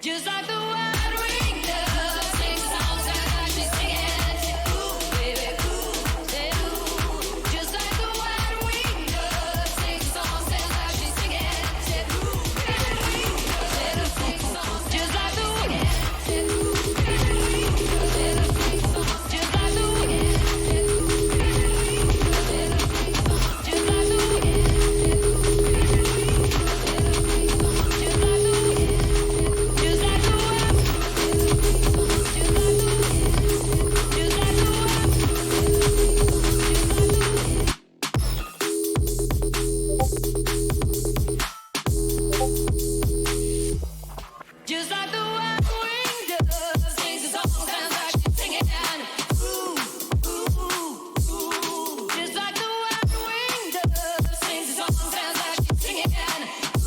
Just like the wild wind does, sing songs and I should sing it. Ooh, baby, ooh, say ooh. Just like the wild wind does, sing songs and I should sing it. Say ooh, baby, let us sing songs. Just like the wind. Say ooh, baby, let us sing songs. Just like the wind. Say ooh, baby, let us sing songs. Just like the wind. Just like the wild wind does, sings a song and I should sing it. Ooh, ooh, ooh. Just like the wild wind does, sings a song and I should sing it.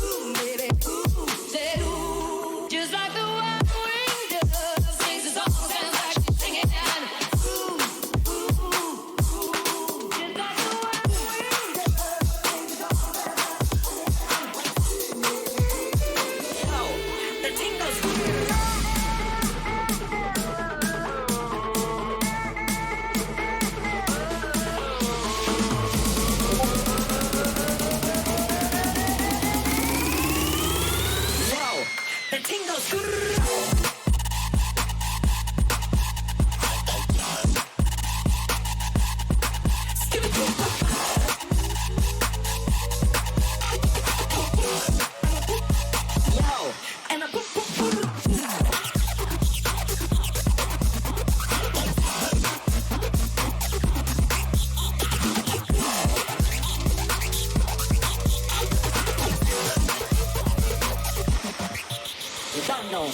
Ooh, baby, ooh, say ooh. Just like the wild wind does, sings a song and I should sing it. Ooh, ooh, ooh. Just like the wild wind does, sings a song and I should sing it. Yo, the tingles. Wow, the tingles. Yo, and a you don't know.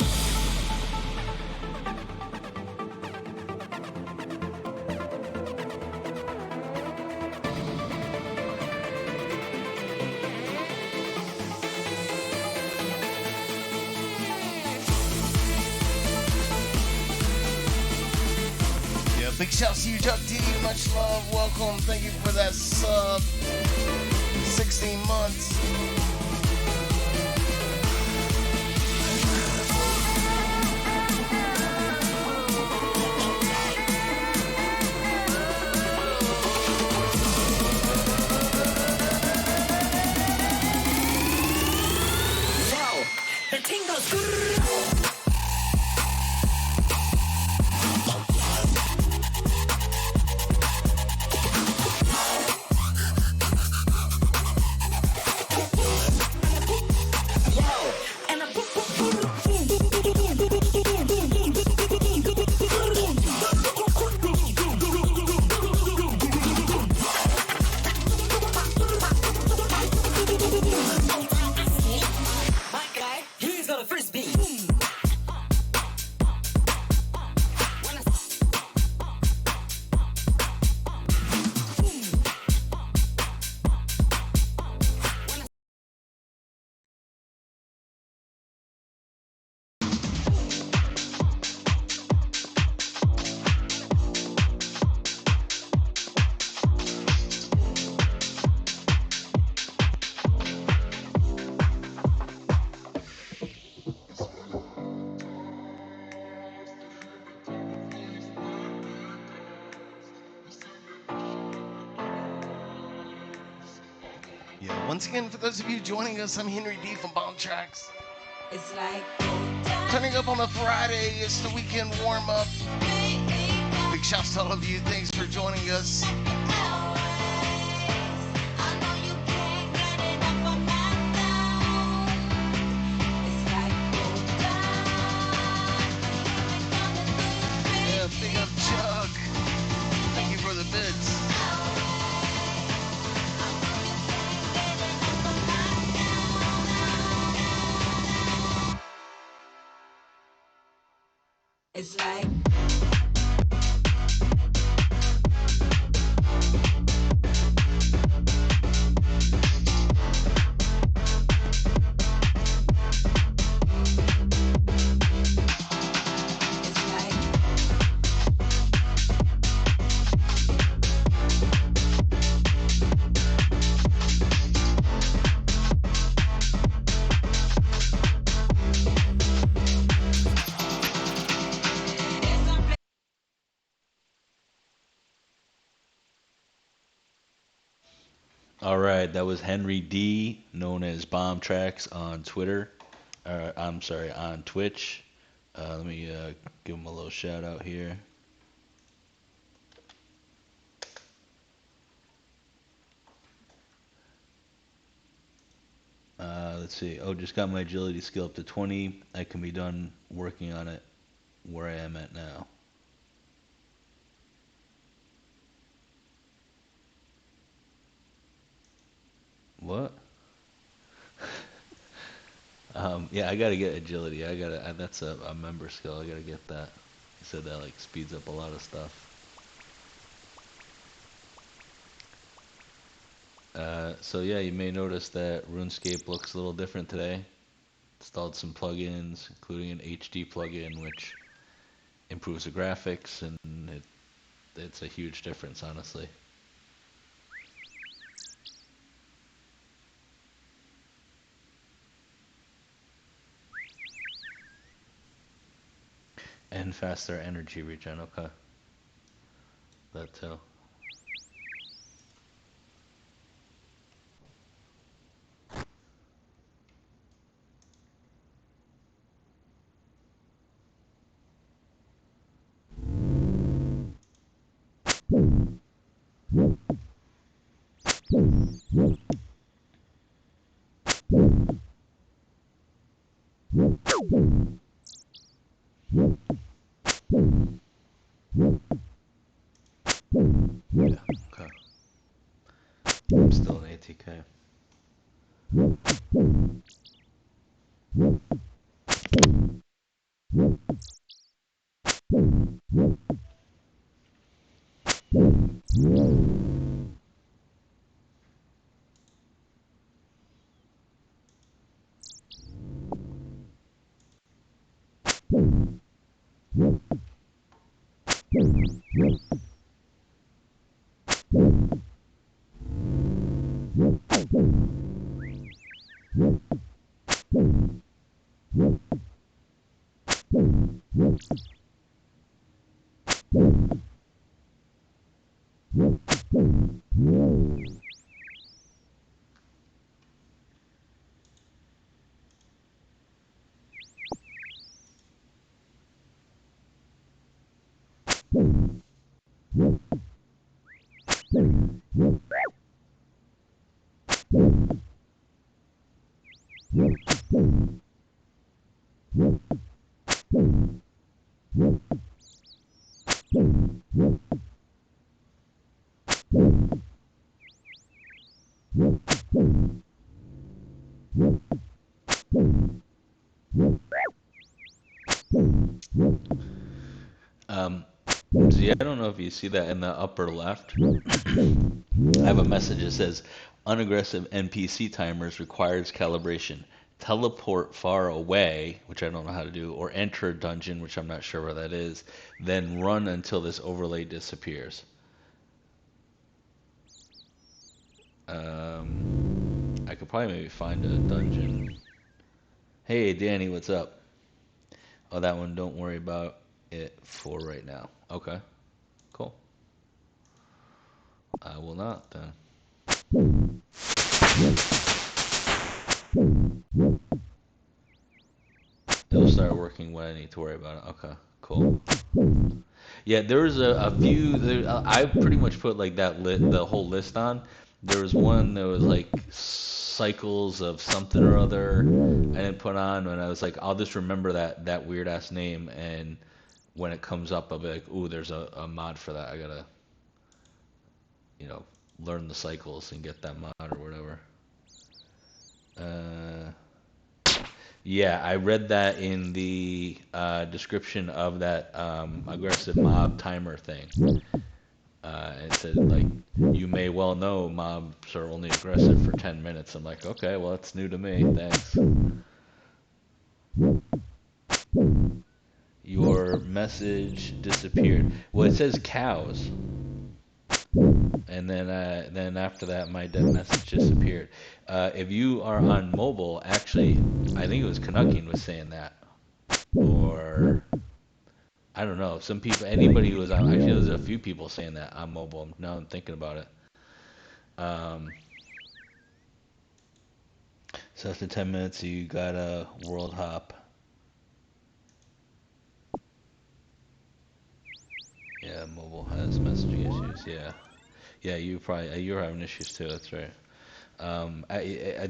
Yeah, big shouts to you, Chuck D. Much love. Welcome. Thank you for that sub. 16 months. Yo, the tingles. Yeah, once again, for those of you joining us, I'm Henry D from Bomb Tracks. It's like Turning up on a Friday, it's the weekend warm-up. Big shouts to all of you. Thanks for joining us. Yeah, big up Chuck. Thank you for the bids. it's like All right, that was Henry D, known as Bomb Tracks on Twitter. I'm sorry, on Twitch. Let me give him a little shout out here. Let's see. Oh, just got my agility skill up to 20. I can be done working on it where I am at now. What? Yeah, I gotta get agility. That's a member skill. I gotta get that. He said that like speeds up a lot of stuff. So yeah, you may notice that RuneScape looks a little different today. Installed some plugins, including an HD plugin, which improves the graphics, and it's a huge difference, honestly. And faster energy regen. Okay, that too. Yeah. Okay. I'm still in ATK. Um, Z, I don't know if you see that in the upper left. I have a message that says unaggressive NPC timers requires calibration. Teleport far away, which I don't know how to do, or enter a dungeon, which I'm not sure where that is, then run until this overlay disappears. I could probably maybe find a dungeon. Hey, Danny, what's up? Oh, that one, don't worry about it for right now. Okay, cool. I will not then. It'll start working when I need to worry about it. Okay, cool. Yeah, there was a few. I pretty much put like the whole list on. There was one that was like cycles of something or other. I didn't put on, and I was like, I'll just remember that weird ass name, and when it comes up, I'll be like, ooh, there's a mod for that. I gotta, you know, learn the cycles and get that mod or whatever. Uh, yeah, I read that in the description of that aggressive mob timer thing. It said like you may well know mobs are only aggressive for 10 minutes. I'm like, okay, well that's new to me. Thanks. Your message disappeared. Well, it says cows, and then after that, my dead message disappeared. If you are on mobile, actually, I think it was Canuckian was saying that, or I don't know. Some people, anybody who was on, actually, there's a few people saying that on mobile. Now I'm thinking about it. So after 10 minutes, you got a world hop. Yeah, mobile has messaging issues. Yeah. Yeah, you're having issues too. That's right.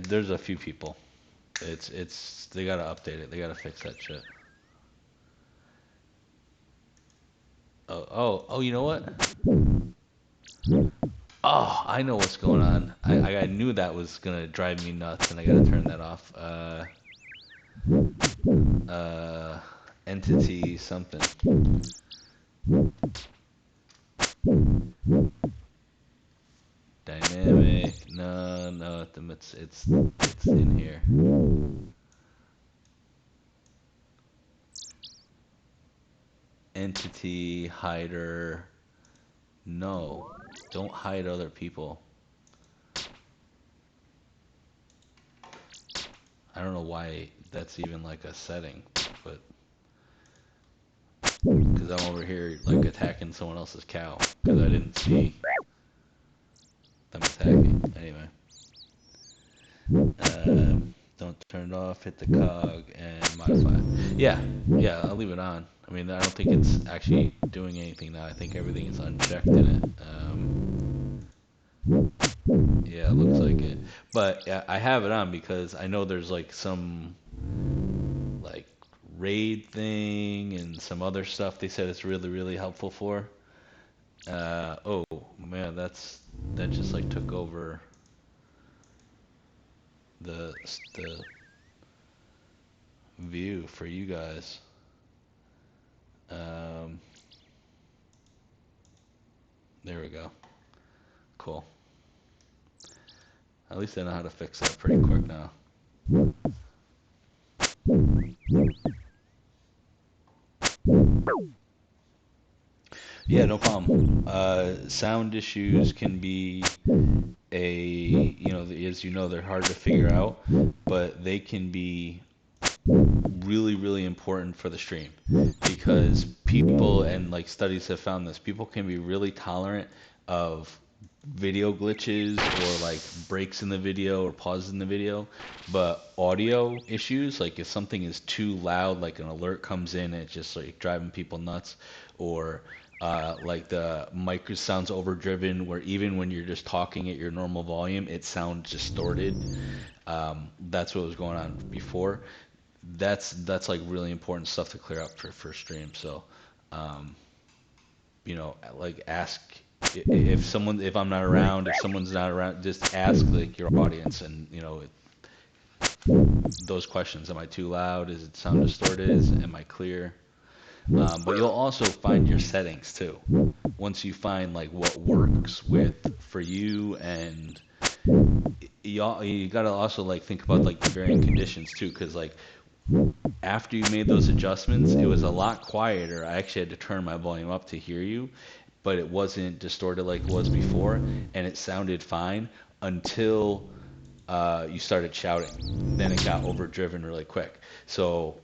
There's a few people. It's they gotta update it. They gotta fix that shit. Oh, you know what? Oh, I know what's going on. I knew that was gonna drive me nuts, and I gotta turn that off. Uh, entity something. Dynamic. No, no, it's in here. Entity hider. No, don't hide other people. I don't know why that's even like a setting, but because I'm over here like attacking someone else's cow because I didn't see them attacking. Anyway, don't turn it off. Hit the cog and modify. Yeah, yeah, I'll leave it on. I mean, I don't think it's actually doing anything now. I think everything is unchecked in it. Yeah, it looks like it. But yeah, I have it on because I know there's like some like raid thing and some other stuff they said it's really, really helpful for. Oh man, that just like took over the view for you guys. Um, there we go. Cool. At least I know how to fix that pretty quick now. Yeah, no problem. Sound issues can be as you know, they're hard to figure out, but they can be really, really important for the stream because people and like studies have found this. People can be really tolerant of video glitches or like breaks in the video or pauses in the video, but audio issues, like if something is too loud, like an alert comes in and it's just like driving people nuts, or like the mic sounds overdriven, where even when you're just talking at your normal volume, it sounds distorted. That's what was going on before. That's like really important stuff to clear up for stream. So, um, like ask if I'm not around, if someone's not around, just ask like your audience and those questions. Am I too loud? Is it sound distorted? Am I clear? But you'll also find your settings too. Once you find like what works with for you, and you gotta also like think about like the varying conditions too, because like after you made those adjustments, it was a lot quieter. I actually had to turn my volume up to hear you, but it wasn't distorted like it was before, and it sounded fine until you started shouting. Then it got overdriven really quick. So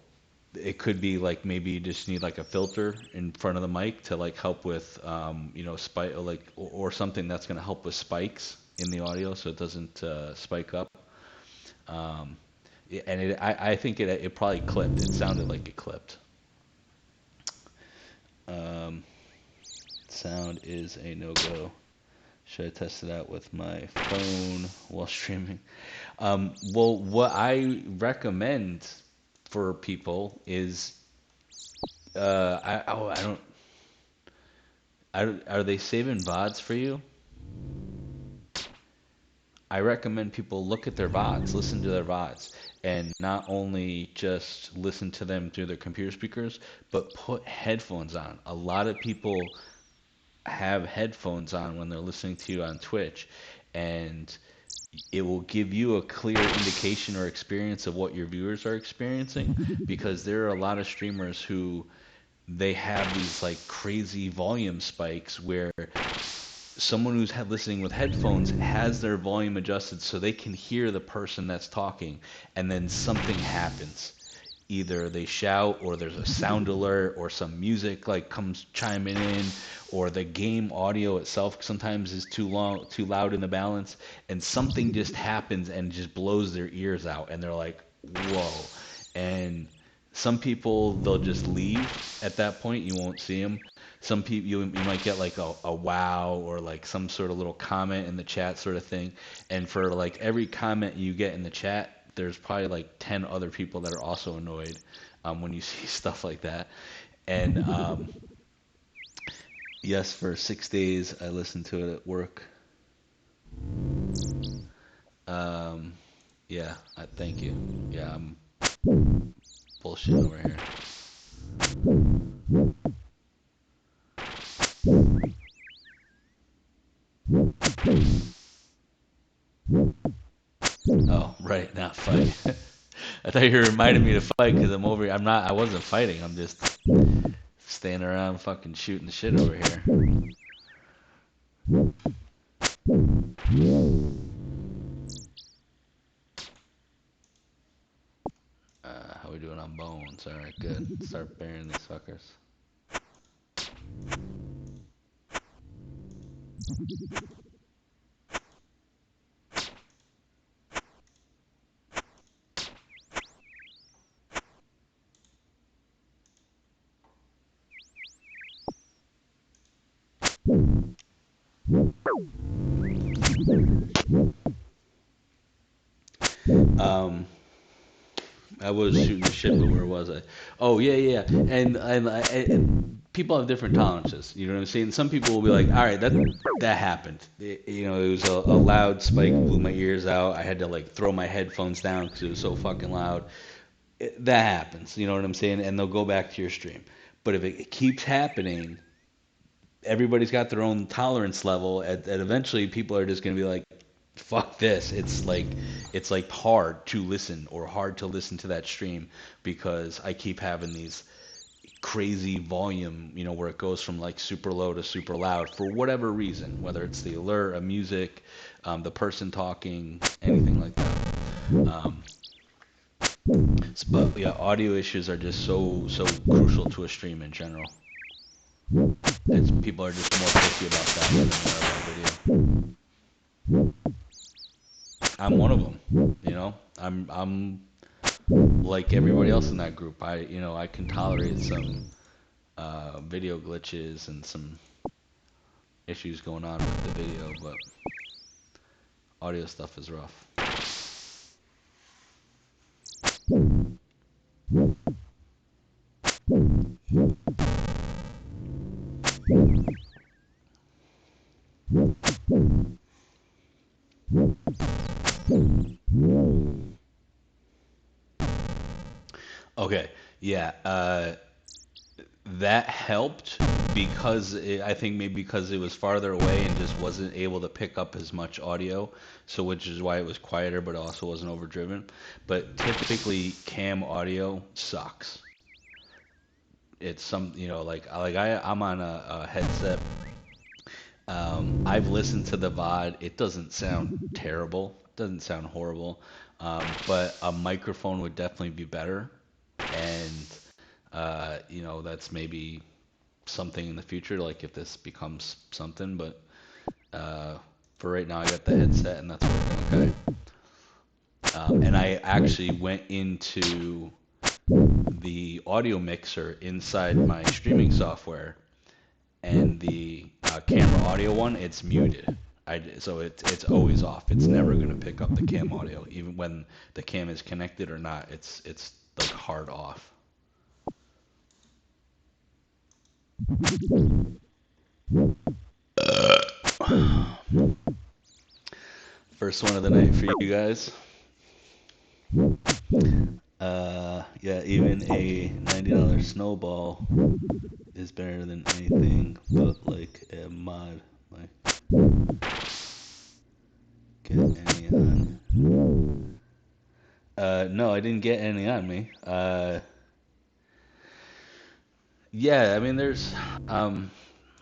it could be like maybe you just need like a filter in front of the mic to like help with spike, like or something that's going to help with spikes in the audio so it doesn't spike up. Um, and I think it probably clipped. It sounded like it clipped. Um, sound is a no-go. Should I test it out with my phone while streaming? Well, what I recommend for people is I don't are they saving VODs for you? I recommend people look at their VODs, listen to their VODs, and not only just listen to them through their computer speakers, but put headphones on. A lot of people have headphones on when they're listening to you on Twitch, and it will give you a clear indication or experience of what your viewers are experiencing, because there are a lot of streamers who they have these like crazy volume spikes where someone who's listening with headphones has their volume adjusted so they can hear the person that's talking, and then something happens. either they shout or there's a sound alert or some music like comes chiming in or the game audio itself sometimes is too loud in the balance and something just happens and just blows their ears out and they're like, whoa. And some people they'll just leave at that point. You won't see them. Some people you might get like a wow or like some sort of little comment in the chat sort of thing. And for like every comment you get in the chat, there's probably like 10 other people that are also annoyed when you see stuff like that. And yes, for 6 days I listened to it at work. Um, yeah, thank you. Yeah, I'm bullshitting over here. Oh, right, not fight. I thought you reminded me to fight because I'm over. I'm not. I wasn't fighting. I'm just standing around, fucking shooting the shit over here. How we doing on bones? All right, good. Start burying these fuckers. Um, I was shooting the shit, but where was I? Oh yeah, yeah. And people have different tolerances. You know what I'm saying? Some people will be like, all right, that happened. It was a loud spike, blew my ears out. I had to like throw my headphones down because it was so fucking loud. That happens. You know what I'm saying? And they'll go back to your stream. But if it keeps happening, everybody's got their own tolerance level, and eventually people are just gonna be like, fuck this. It's like hard to listen or hard to listen to that stream because I keep having these crazy volume, where it goes from like super low to super loud for whatever reason, whether it's the alert, a music, the person talking, anything like that. Um, but yeah, audio issues are just so crucial to a stream in general. People are just more picky about that than they are about video. I'm one of them. I'm like everybody else in that group. I can tolerate some video glitches and some issues going on with the video, but audio stuff is rough. Okay, yeah, that helped because I think maybe because it was farther away and just wasn't able to pick up as much audio, so which is why it was quieter, but it also wasn't overdriven. But typically, cam audio sucks. It's I'm on a headset. I've listened to the VOD. It doesn't sound terrible. It doesn't sound horrible. But a microphone would definitely be better. And that's maybe something in the future, like if this becomes something. But for right now, I got the headset, and that's working okay. And I actually went into the audio mixer inside my streaming software, and the camera audio one, it's muted. So it's always off. It's never gonna pick up the cam audio, even when the cam is connected or not. It's like hard off. First one of the night for you guys. Yeah, even a $90 snowball is better than anything but like a mod. Like, get any on? No, I didn't get any on me. Yeah, I mean, there's a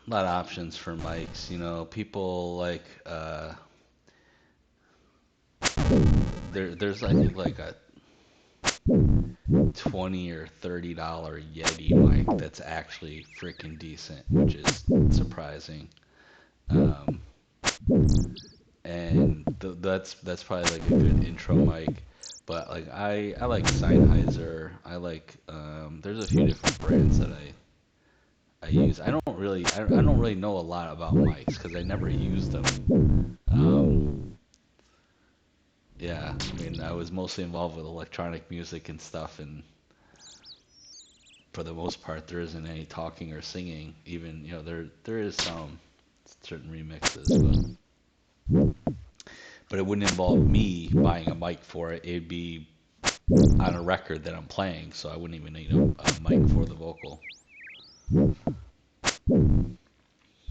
lot of options for mics. People like there's I think like a $20 or $30 Yeti mic that's actually freaking decent, which is surprising. Um, and that's probably like a good intro mic. But like I like Sennheiser. I like there's a few different brands that I use. I don't really know a lot about mics because I never used them. Um, yeah, I mean I was mostly involved with electronic music and stuff, and for the most part there isn't any talking or singing. Even there is some certain remixes, but it wouldn't involve me buying a mic for it. It'd be on a record that I'm playing, so I wouldn't even need a mic for the vocal.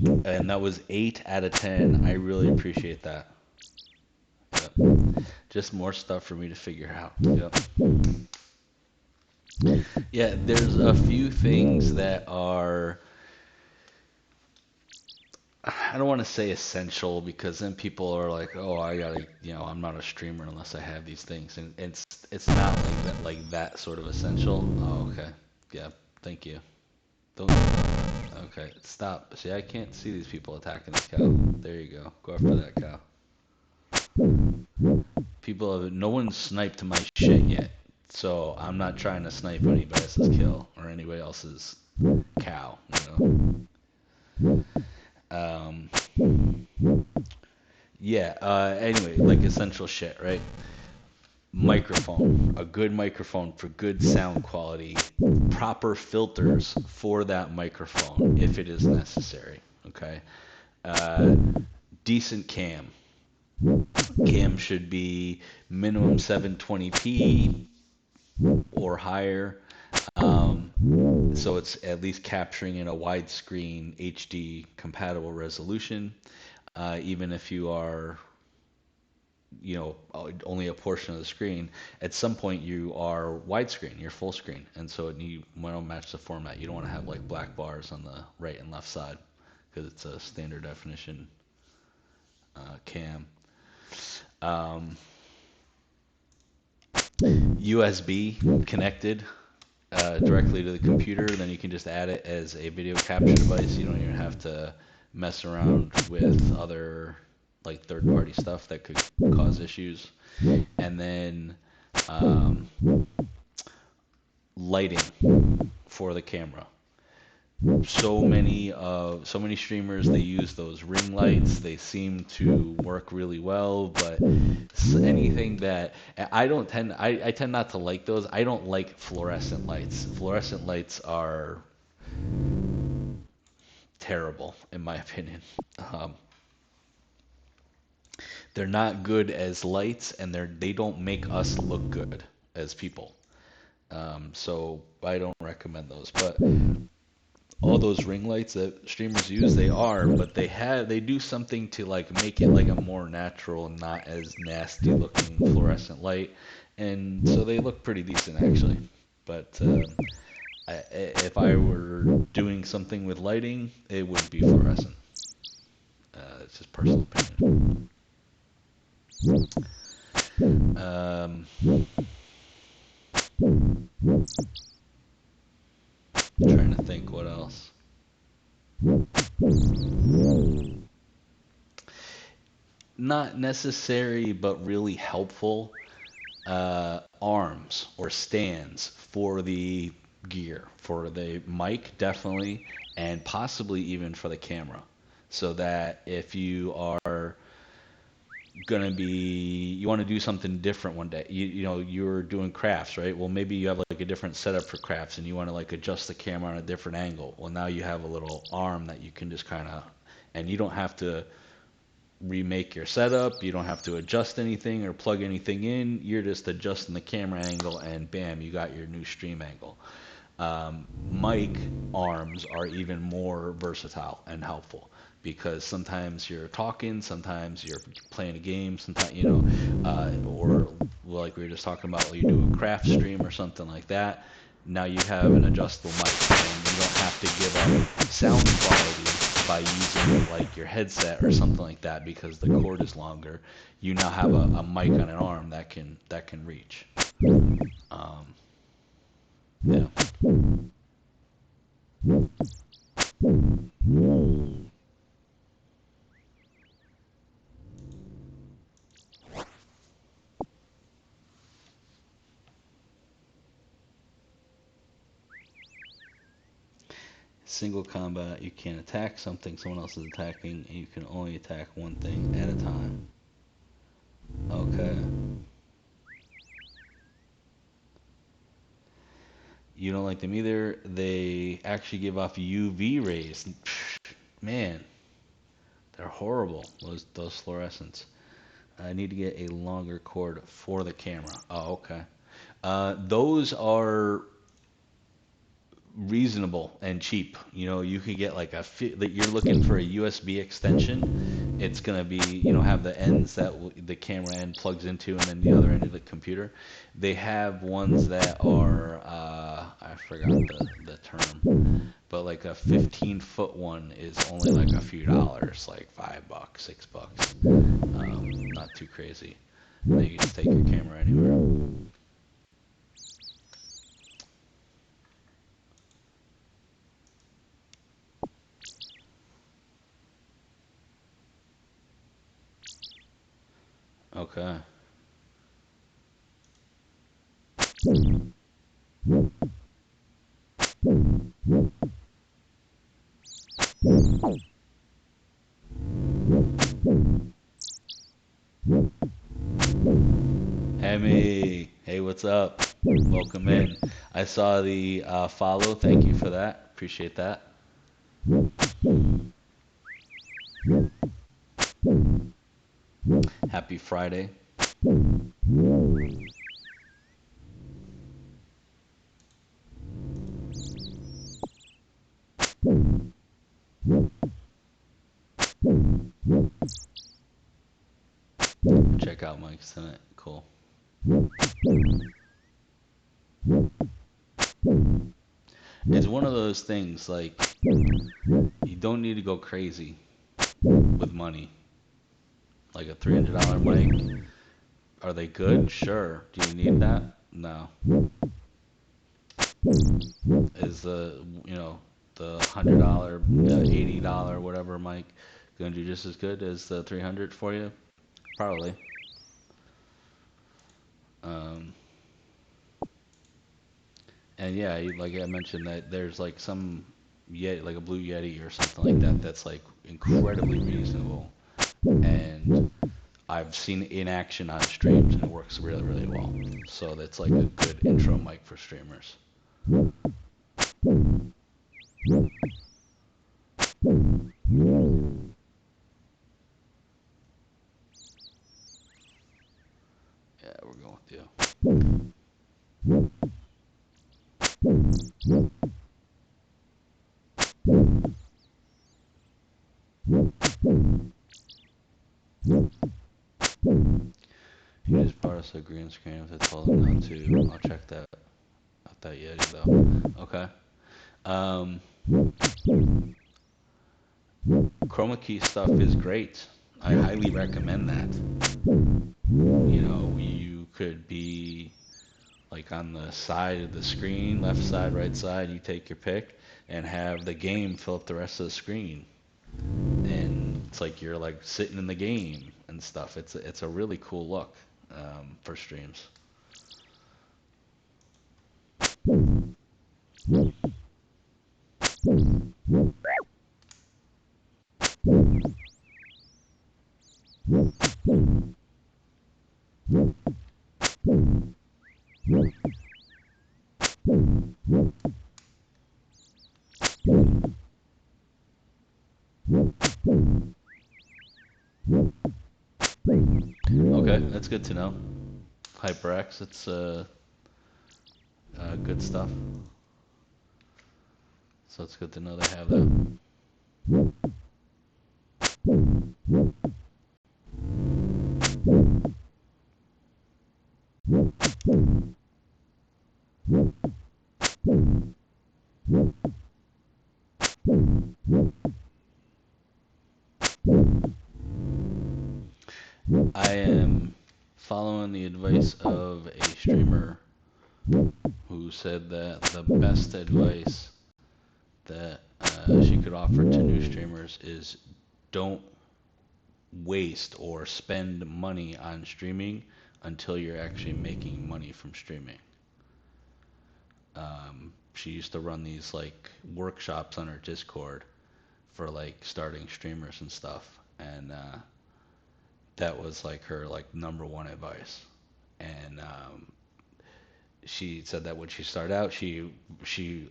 And that was 8 out of 10. I really appreciate that. Yep. Just more stuff for me to figure out. Yep. Yeah, there's a few things that are, I don't want to say essential because then people are like, oh, I gotta, I'm not a streamer unless I have these things. And it's not like that sort of essential. Oh, okay. Yeah, thank you. Don't. Okay, stop. See, I can't see these people attacking this cow. There you go. Go after that cow. No one's sniped my shit yet, so I'm not trying to snipe anybody else's kill or anybody else's cow. Um, yeah. Anyway, like essential shit, right? Microphone, a good microphone for good sound quality, proper filters for that microphone if it is necessary. Okay. Uh, Decent cam. Cam should be minimum 720p or higher. Um, so it's at least capturing in a widescreen HD compatible resolution. Even if you are, only a portion of the screen, at some point you are widescreen, you're full screen, and so you want to match the format. You don't want to have like black bars on the right and left side because it's a standard definition cam. Um, USB connected directly to the computer, then you can just add it as a video capture device. You don't even have to mess around with other like third-party stuff that could cause issues. And then um, lighting for the camera. So many streamers, they use those ring lights. They seem to work really well, but anything that I tend not to like those. I don't like fluorescent lights. Fluorescent lights are terrible in my opinion. Um, they're not good as lights, and they don't make us look good as people. So I don't recommend those. But all those ring lights that streamers use, but they do something to like make it like a more natural, not as nasty looking fluorescent light, and so they look pretty decent actually. But if I were doing something with lighting, it would be fluorescent. It's just personal opinion. Um, Trying to think what else. Not necessary, but really helpful. Arms or stands for the gear, for the mic, definitely, and possibly even for the camera. So that if you want to do something different one day, you're doing crafts, right? Well, maybe you have like a different setup for crafts and you want to like adjust the camera on a different angle. Well, now you have a little arm that you can just kind of, and you don't have to remake your setup. You don't have to adjust anything or plug anything in. You're just adjusting the camera angle, and bam, you got your new stream angle. Mic arms are even more versatile and helpful because sometimes you're talking, sometimes you're playing a game, sometimes or like we were just talking about, you do a craft stream or something like that. Now you have an adjustable mic, and you don't have to give up sound quality by using like your headset or something like that because the cord is longer. You now have a mic on an arm that can reach. Um, Yeah. Single combat, you can't attack something someone else is attacking, and you can only attack one thing at a time. Okay. You don't like them either. They actually give off UV rays. Man, they're horrible. Those fluorescents. I need to get a longer cord for the camera. Oh, okay. Those are reasonable and cheap. You know, you could get like that you're looking for a USB extension. It's gonna be, have the ends that the camera end plugs into, and then the other end of the computer. They have ones that are, I forgot the term, but like a 15-foot one is only like a few dollars, like $5, $6. Not too crazy. And then you can just take your camera anywhere. Okay. Hemi, hey, what's up? Welcome in. I saw the follow. Thank you for that. Appreciate that. Happy Friday. Check out Mike's tonight. Cool. It's one of those things like you don't need to go crazy with money. Like a $300 mic. Are they good? Sure. Do you need that? No. Is the $100, $80, whatever mic gonna do just as good as the 300 for you? Probably. Um, and yeah, like I mentioned that there's like some Yeti, like a Blue Yeti or something like that, that's like incredibly reasonable, and I've seen it in action on streams, and it works really, really well. So that's like a good intro mic for streamers. Yeah, we're going with you. He just brought us a green screen with a 12 now too. I'll check that out that Yeti though. Okay. Um, Chroma key stuff is great. I highly recommend that. You could be like on the side of the screen, left side, right side, you take your pick, and have the game fill up the rest of the screen. And it's like you're like sitting in the game and stuff. It's a really cool look for streams. Okay, that's good to know. HyperX, it's good stuff. So it's good to know they have that. I am following the advice of a streamer whose who said that the best advice that she could offer to new streamers is don't waste or spend money on streaming until you're actually making money from streaming. She used to run these like workshops on her Discord for like starting streamers and stuff, and that was like her like number one advice. And she said that when she started out, she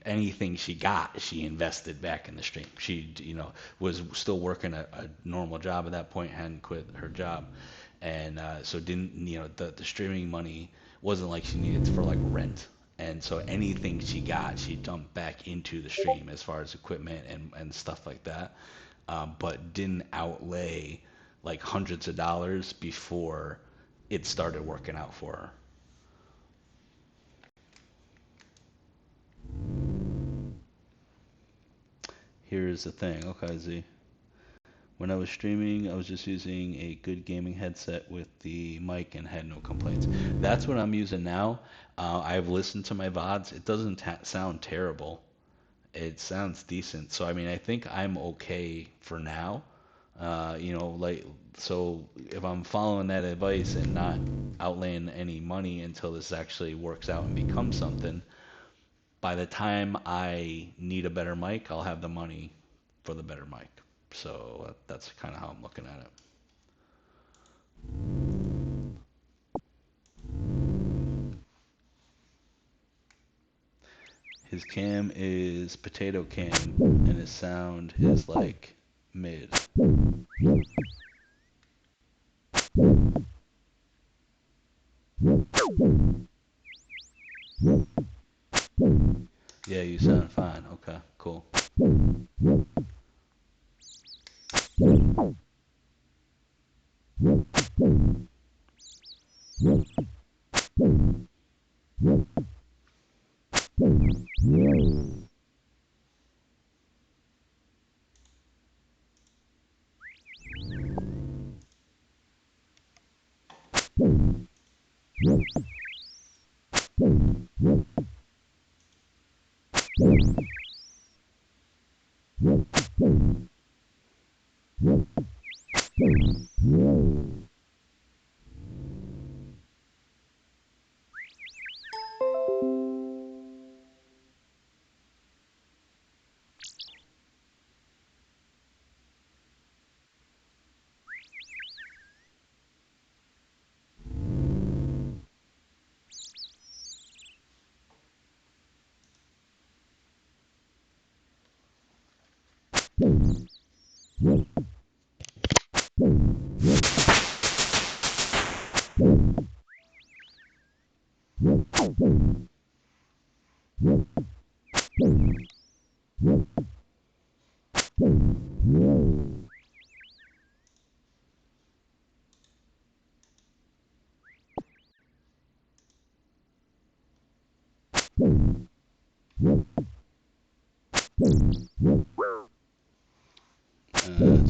anything she got, she invested back in the stream. She was still working a normal job at that point, hadn't quit her job, and so didn't the streaming money wasn't like she needed for like rent. And so anything she got, she dumped back into the stream as far as equipment and stuff like that, but didn't outlay like hundreds of dollars before it started working out for her. Here's the thing. Okay, Z. When I was streaming, I was just using a good gaming headset with the mic and had no complaints. That's what I'm using now. I've listened to my VODs. It doesn't sound terrible. It sounds decent. So, I mean, I think I'm okay for now. Like, so if I'm following that advice and not outlaying any money until this actually works out and becomes something, by the time I need a better mic, I'll have the money for the better mic. So that's kind of how I'm looking at it. His cam is potato cam, and his sound is like mid. Yeah, you sound fine. Okay, cool.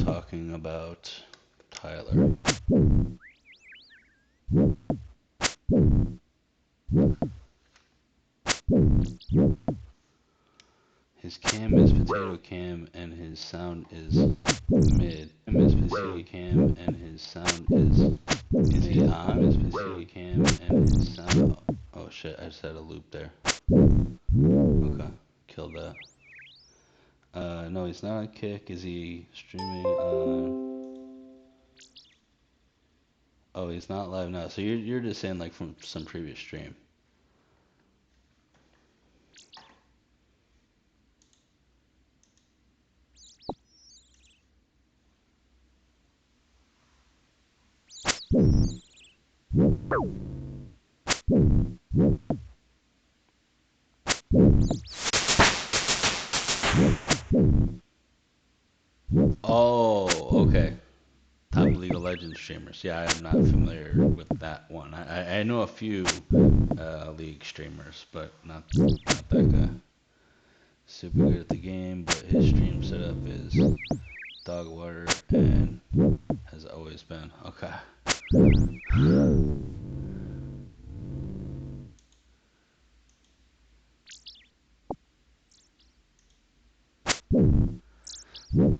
Talking about Tyler. His cam is potato cam and his sound is mid. Cam is potato cam and his sound is he on? Is potato cam and his sound. Oh shit! I just had a loop there. Okay, killed that. No, he's not on Kick. Is he streaming on? Oh, he's not live now. So you're just saying like from some previous stream. Oh, okay. Top League of Legends streamers. Yeah, I'm not familiar with that one. I know a few League streamers, but not that guy. Super good at the game, but his stream setup is dog water and has always been. Okay.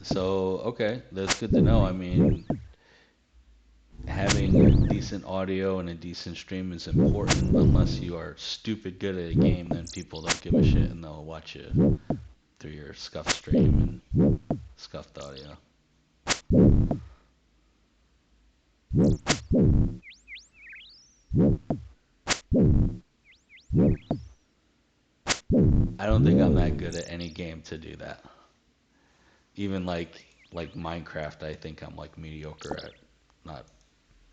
So, okay, that's good to know. I mean, having decent audio and a decent stream is important. Unless you are stupid good at a game, then people don't give a shit and they'll watch you through your scuffed stream and scuffed audio. I don't think I'm that good at any game to do that. Even like Minecraft, I think I'm like mediocre at. Not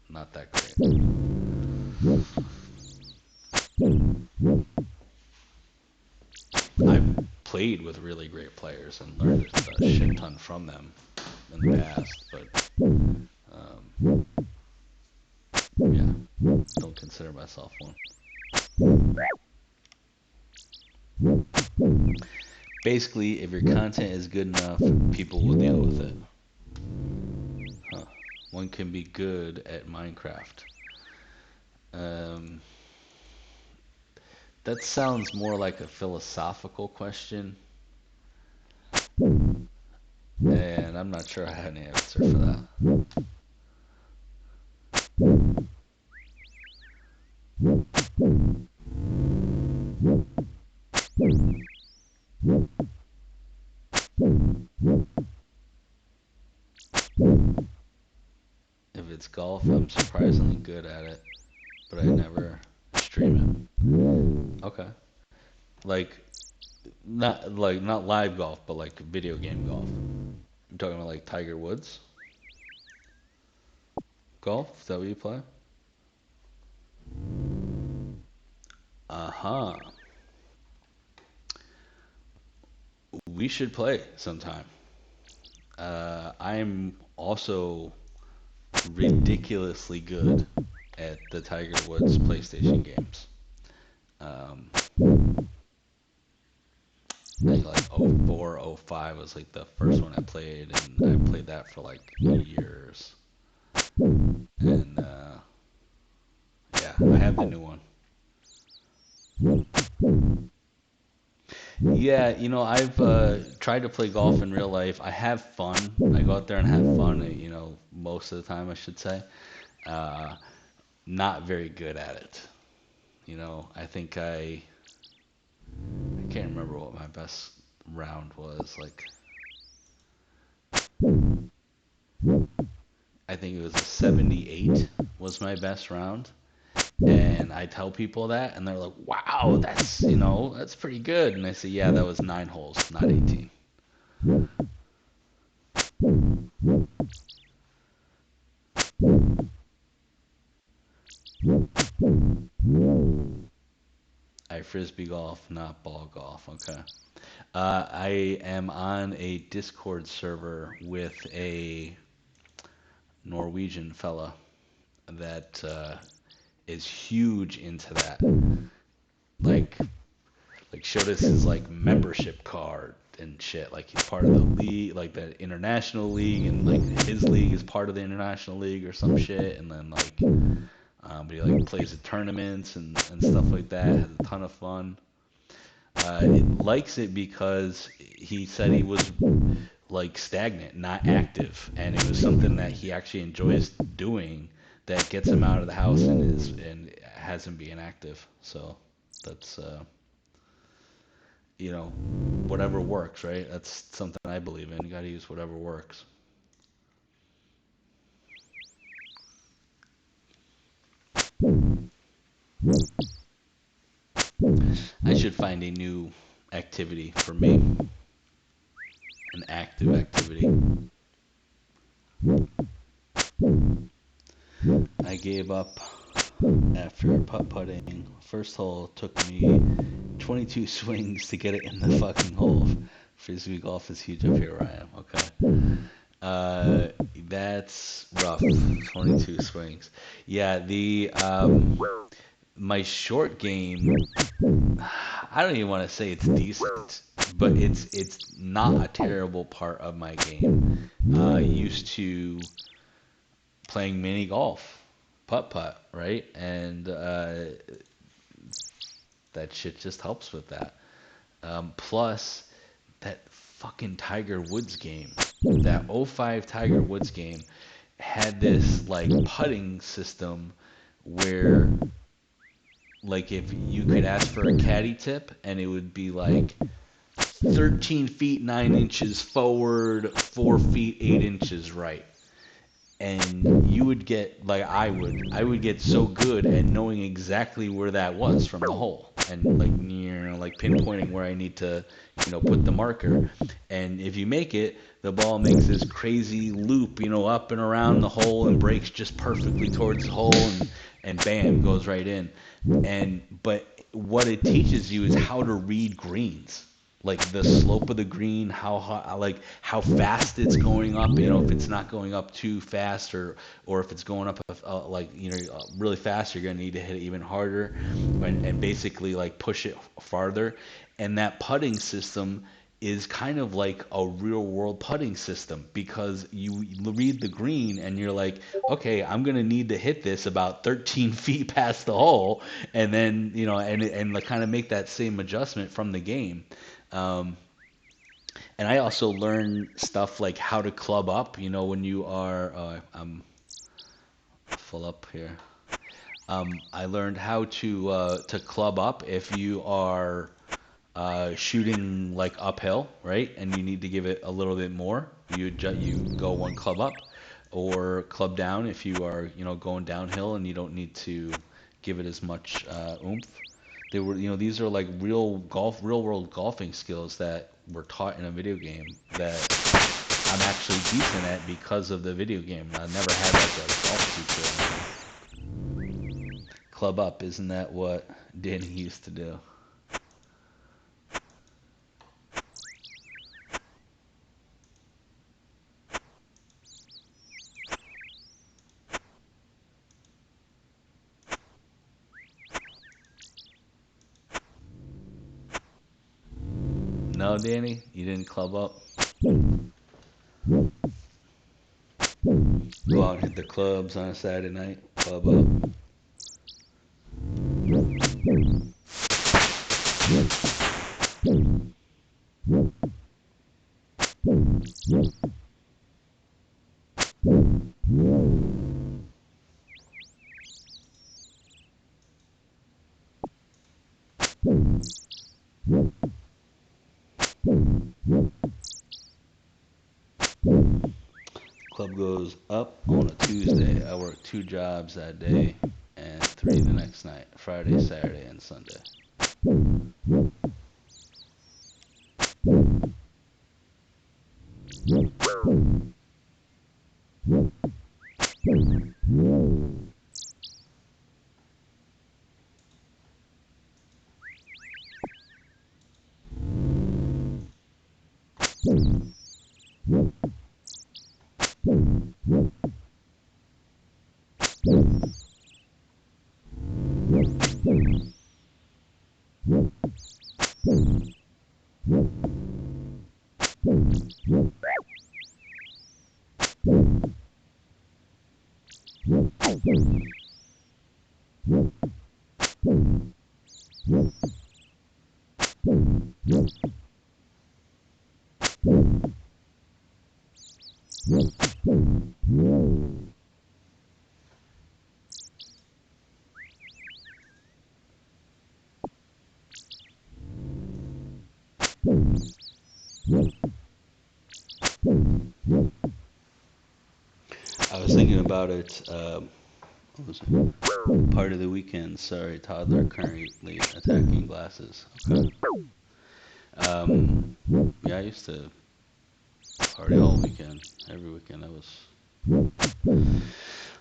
not that great. I've played with really great players and learned a shit ton from them in the past, but yeah, don't consider myself one. Basically, if your content is good enough, people will deal with it. Huh. One can be good at Minecraft. Um, that sounds more like a philosophical question, and I'm not sure I have an answer for that. If it's golf, I'm surprisingly good at it, but I never stream it. Okay. Like not live golf, but like video game golf. I'm talking about like Tiger Woods golf. Is that what you play? Uh-huh. We should play sometime. I'm also ridiculously good at the Tiger Woods PlayStation games. Um, I think like '04, '05 was like the first one I played, and I played that for like years. And yeah, I have the new one. Yeah, I've tried to play golf in real life. I have fun. I go out there and have fun, most of the time, I should say. Uh, Not very good at it. I think I can't remember what my best round was. Like, I think it was a 78 was my best round. And I tell people that, and they're like, "Wow, that's pretty good." And I say, "Yeah, that was 9 holes, not 18." I frisbee golf, not ball golf. Okay. I am on a Discord server with a Norwegian fella that is huge into that. Like, showed us his like membership card and shit. Like he's part of the league, like the international league, and like his league is part of the international league or some shit. And then like, but he like plays at tournaments and stuff like that. Has a ton of fun. It likes it because he said he was like stagnant, not active, and it was something that he actually enjoys doing that gets him out of the house and has him being active. So that's you know whatever works, right? That's something I believe in. You got to use whatever works. I should find a new activity for me, an active activity. I gave up after putt-putting. First hole took me 22 swings to get it in the fucking hole. Frisbee golf is huge up here where I am. Okay. That's rough. 22 swings. Yeah, the my short game, I don't even want to say it's decent, but it's not a terrible part of my game. Used to playing mini golf, putt putt, right? And that shit just helps with that. Plus, that fucking Tiger Woods game. that '05 Tiger Woods game had this like putting system where like if you could ask for a caddy tip and it would be like 13 feet 9 inches forward, 4 feet 8 inches right. And you would get like I would get so good at knowing exactly where that was from the hole and like like pinpointing where I need to put the marker. And if you make it, the ball makes this crazy loop up and around the hole and breaks just perfectly towards the hole, and bam, goes right in. And but what it teaches you is how to read greens, like the slope of the green, like how fast it's going up. If it's not going up too fast, or if it's going up like really fast, you're gonna need to hit it even harder, and basically like push it farther. And that putting system is kind of like a real world putting system because you read the green and you're like, okay, I'm gonna need to hit this about 13 feet past the hole, and then and like kind of make that same adjustment from the game. Um, and I also learned stuff like how to club up. When you are, I'm full up here. I learned how to club up if you are shooting like uphill, right? And you need to give it a little bit more. You go one club up, or club down if you are going downhill and you don't need to give it as much oomph. These are like real world golfing skills that were taught in a video game that I'm actually decent at because of the video game. I never had like a golf teacher. Club up, isn't that what Danny used to do? No, Danny, you didn't club up. Go out and hit the clubs on a Saturday night. Club up. Club goes up on a Tuesday. I work 2 jobs that day and 3 the next night. Friday, Saturday, and Sunday. I was thinking about it. What was it? Part of the weekend. Sorry, toddler currently attacking glasses. Okay. Yeah, I used to party all weekend. Every weekend I was.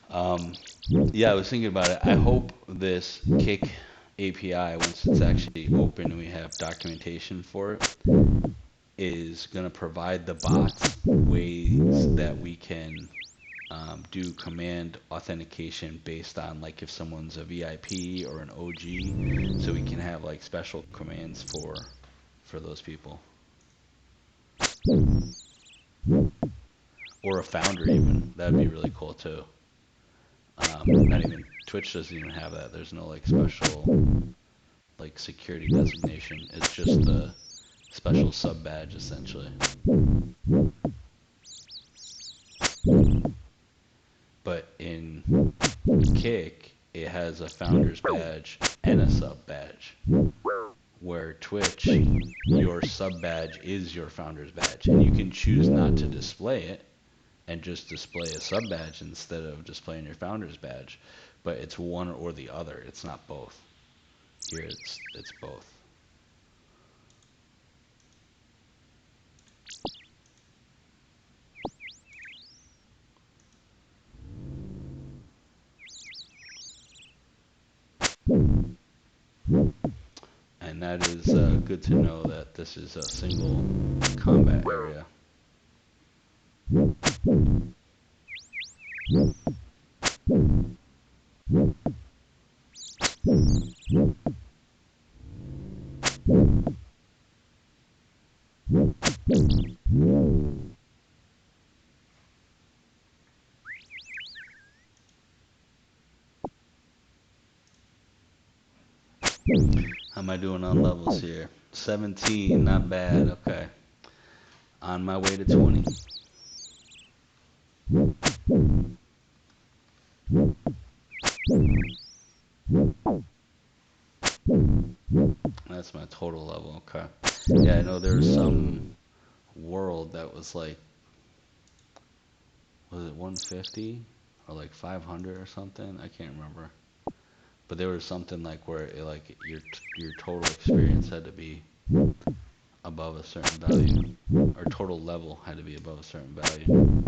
Um, yeah, I was thinking about it. I hope this Kick API, once it's actually open and we have documentation for it, is going to provide the bots ways that we can do command authentication based on like if someone's a VIP or an OG, so we can have like special commands for those people, or a founder even. That'd be really cool too. Not even Twitch doesn't even have that. There's no like special like security designation. It's just a special sub badge essentially. Kick, it has a founder's badge and a sub badge. Where Twitch, your sub badge is your founder's badge, and you can choose not to display it and just display a sub badge instead of displaying your founder's badge. But it's one or the other. It's not both. Here it's both. And that is good to know that this is a single combat area. How am I doing on levels here? 17, not bad. Okay. On my way to 20. That's my total level. Okay. Yeah, I know there's some world that was it 150 or like 500 or something? I can't remember. But there was something like where your total experience had to be above a certain value, or total level had to be above a certain value.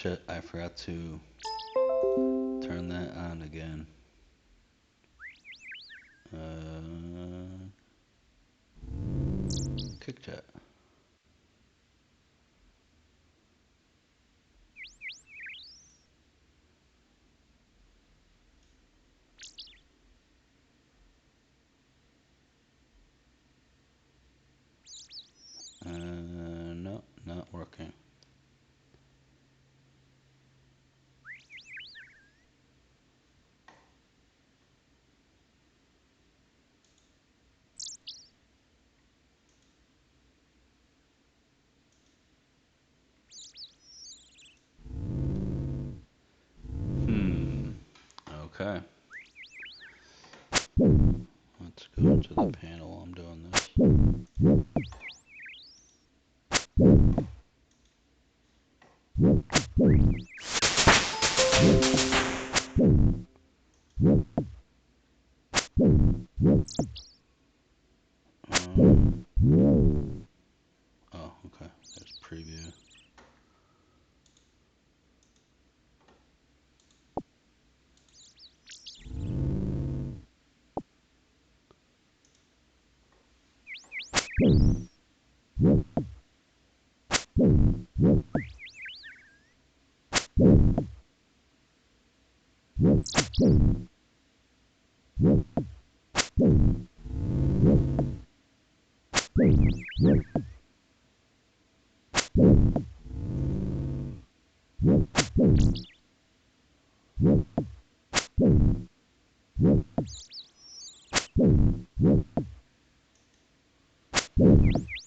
shit, I forgot to turn that on again. Uh, kick chat. No, not working. Hmm. Okay. Let's go to the panel while I'm doing this. Um, oh, okay. There's preview.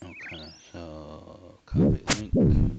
Okay, so copy link.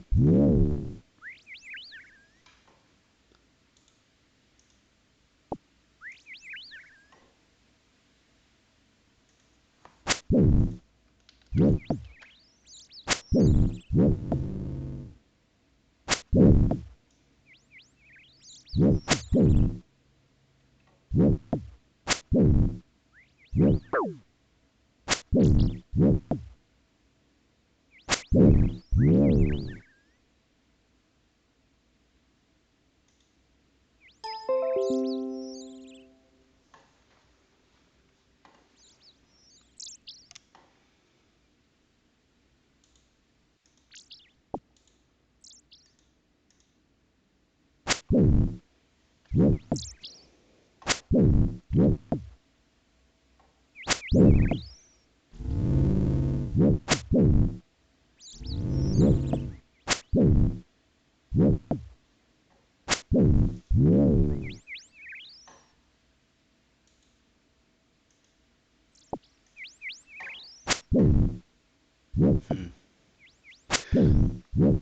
Hmm.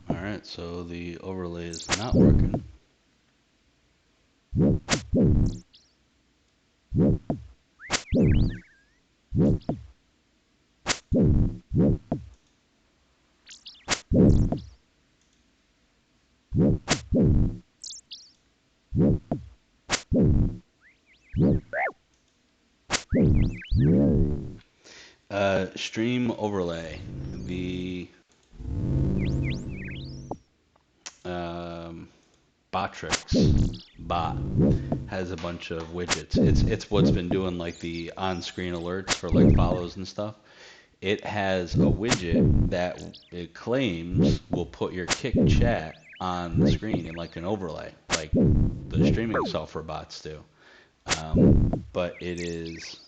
All right, so the overlay is not working. Stream overlay. The um, Botrix bot has a bunch of widgets. It's what's been doing like the on-screen alerts for like follows and stuff. It has a widget that it claims will put your kick chat on the screen in like an overlay, like the streaming software bots do. But it is.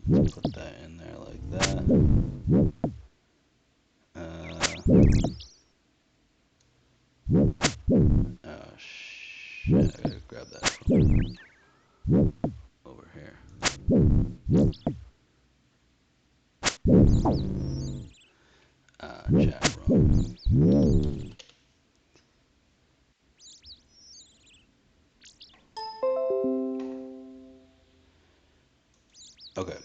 Let's put that in there like that. Oh shit! I gotta grab that from over here. Chat room. Okay.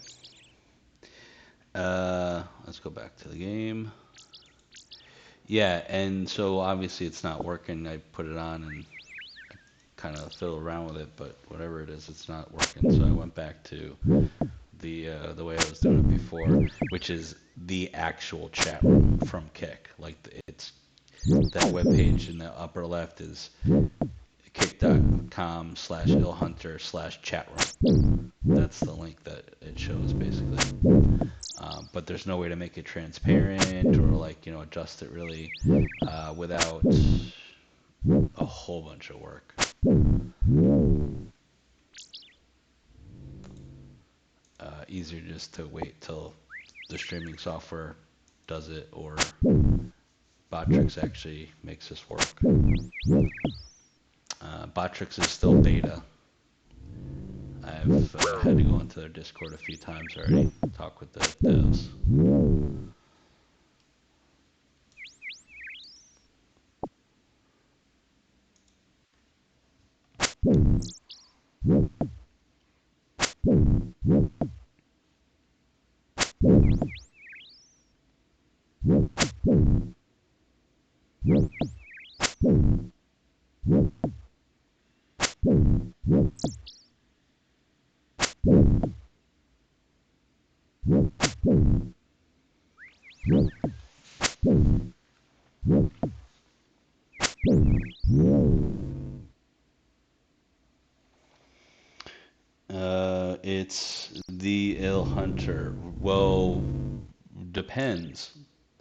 Let's go back to the game. Yeah, and so obviously it's not working. I put it on and kind of fiddle around with it, but whatever it is, it's not working. So I went back to the way I was doing it before, which is the actual chat room from Kick. Like it's that web page in the upper left is kick.com/illhunter/chat room. That's the link that it shows basically. But there's no way to make it transparent or like adjust it really without a whole bunch of work. Easier just to wait till the streaming software does it or Botrix actually makes this work. Botrix is still beta. I've had to go into their Discord a few times already, talk with the devs. It's the Ill Hunter. Well, depends.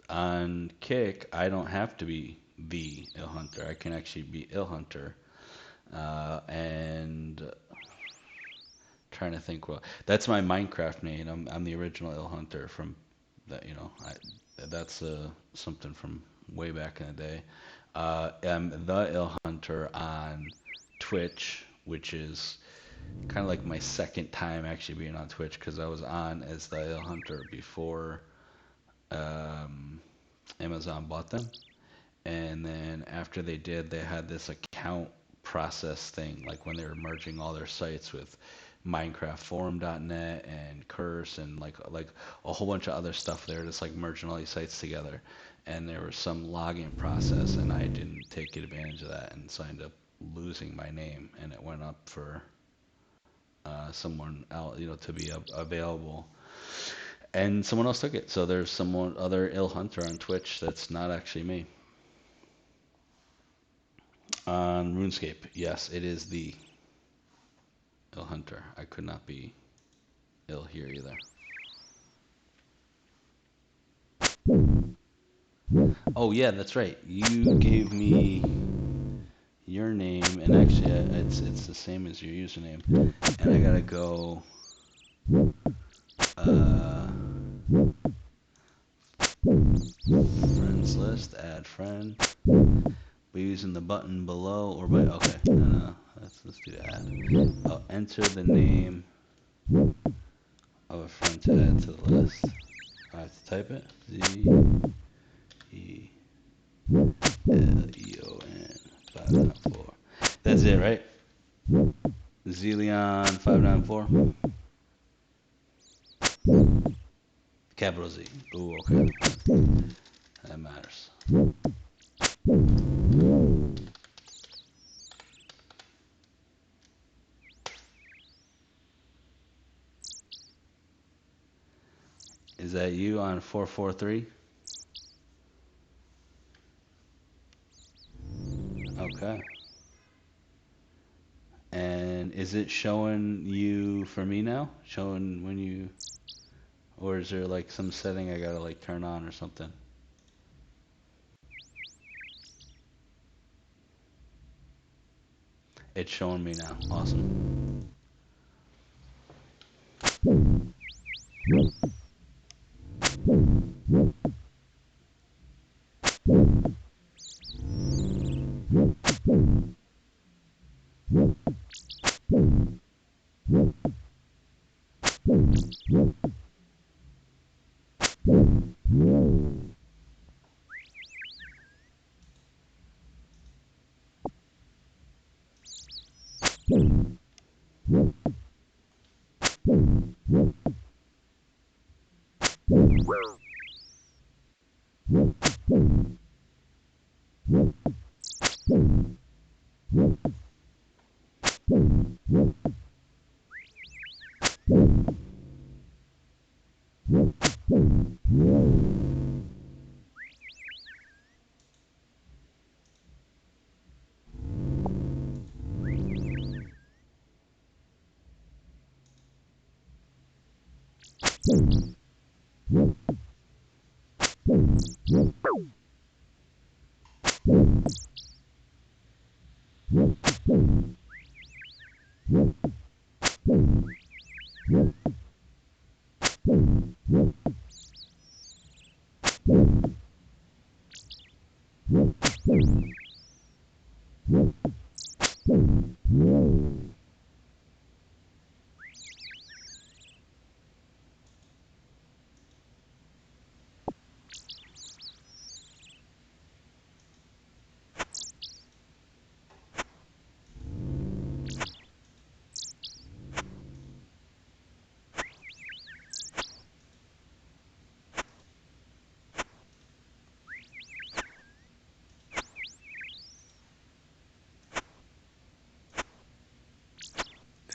On Kick, I don't have to be the Ill Hunter. I can actually be Ill Hunter. And trying to think. Well, that's my Minecraft name. I'm the original Ill Hunter from that. That's something from way back in the day. I'm the Ill Hunter on Twitch, which is kind of like my second time actually being on Twitch because I was on as the Ill Hunter before um, Amazon bought them. And then after they did, they had this account process thing, like when they were merging all their sites with MinecraftForum.net and Curse and like a whole bunch of other stuff. They were just like merging all these sites together, and there was some login process, and I didn't take advantage of that, and so I ended up losing my name, and it went up for someone else, to be available, and someone else took it. So there's someone other Ill Hunter on Twitch that's not actually me. On RuneScape, yes, it is the Ill Hunter. I could not be ill here either. Oh yeah, that's right. You gave me your name, and actually, it's the same as your username. And I gotta go. Friends list, add friend. We're using the button below or by. Okay, no. Let's do that. I'll enter the name of a friend to add to the list. I have to type it. ZELEON 594. That's it, right? Zeleon 594. Capital Z. Ooh, okay. That matters. Is that you on 443? Okay. And is it showing you for me now? Showing when you, or is there like some setting I gotta like turn on or something? It's showing me now. Awesome.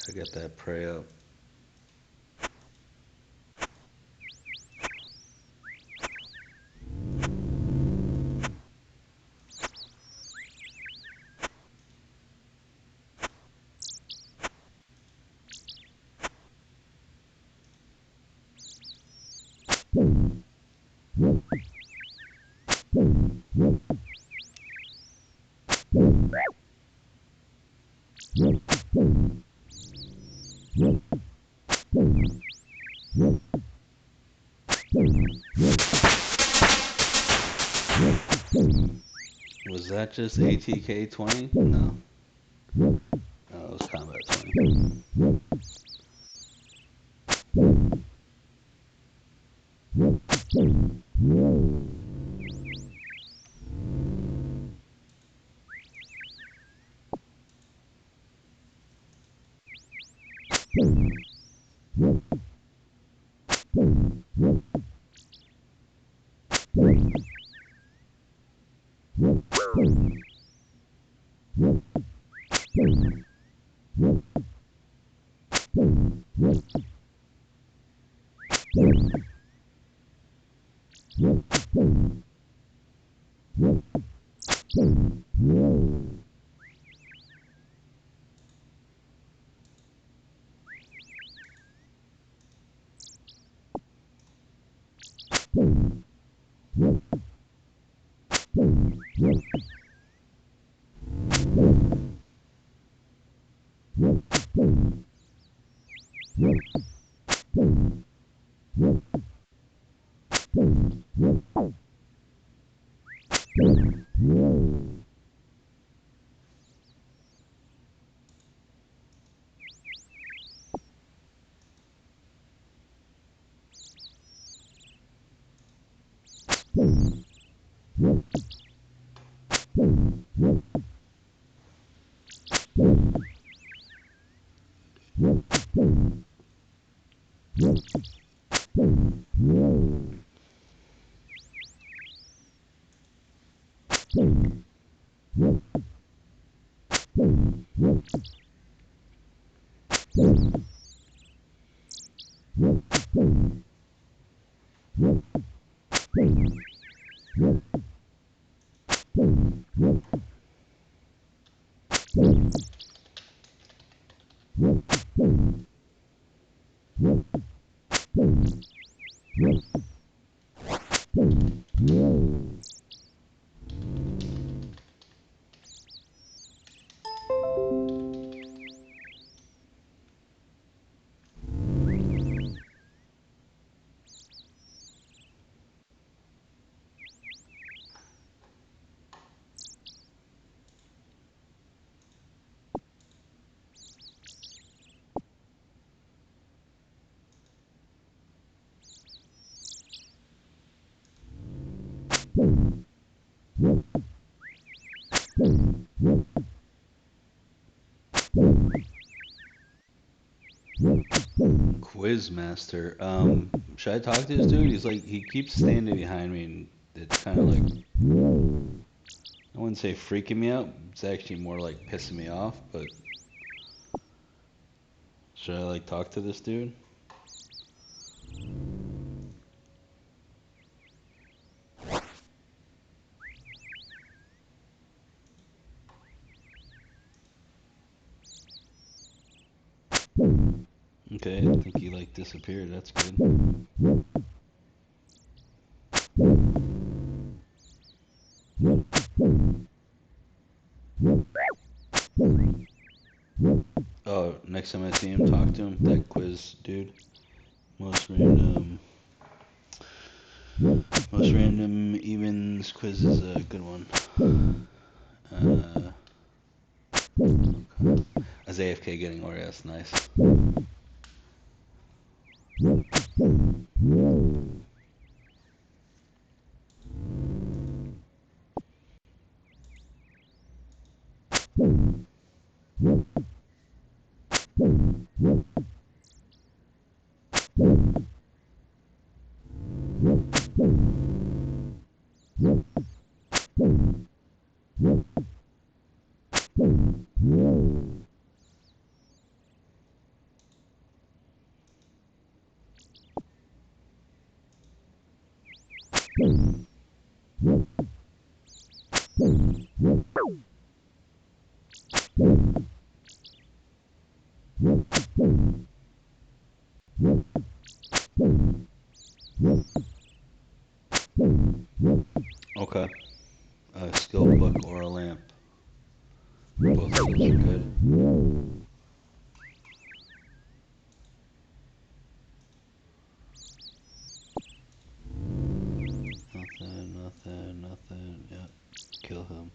I got that prey up. Was that just ATK 20? No. No, it was Combat 20. Quizmaster. Should I talk to this dude? He's like, he keeps standing behind me, and it's kind of like, I wouldn't say freaking me out. It's actually more like pissing me off. But should I like talk to this dude? Okay, I think he like disappeared. That's good. Oh, next time I see him, talk to him. That quiz dude. Most random, most random evens quiz is a good one. Uh, as AFK getting Oreos, nice. Okay. A skill book or a lamp. Both of those are good. Nothing, nothing, nothing. Yep. Kill him.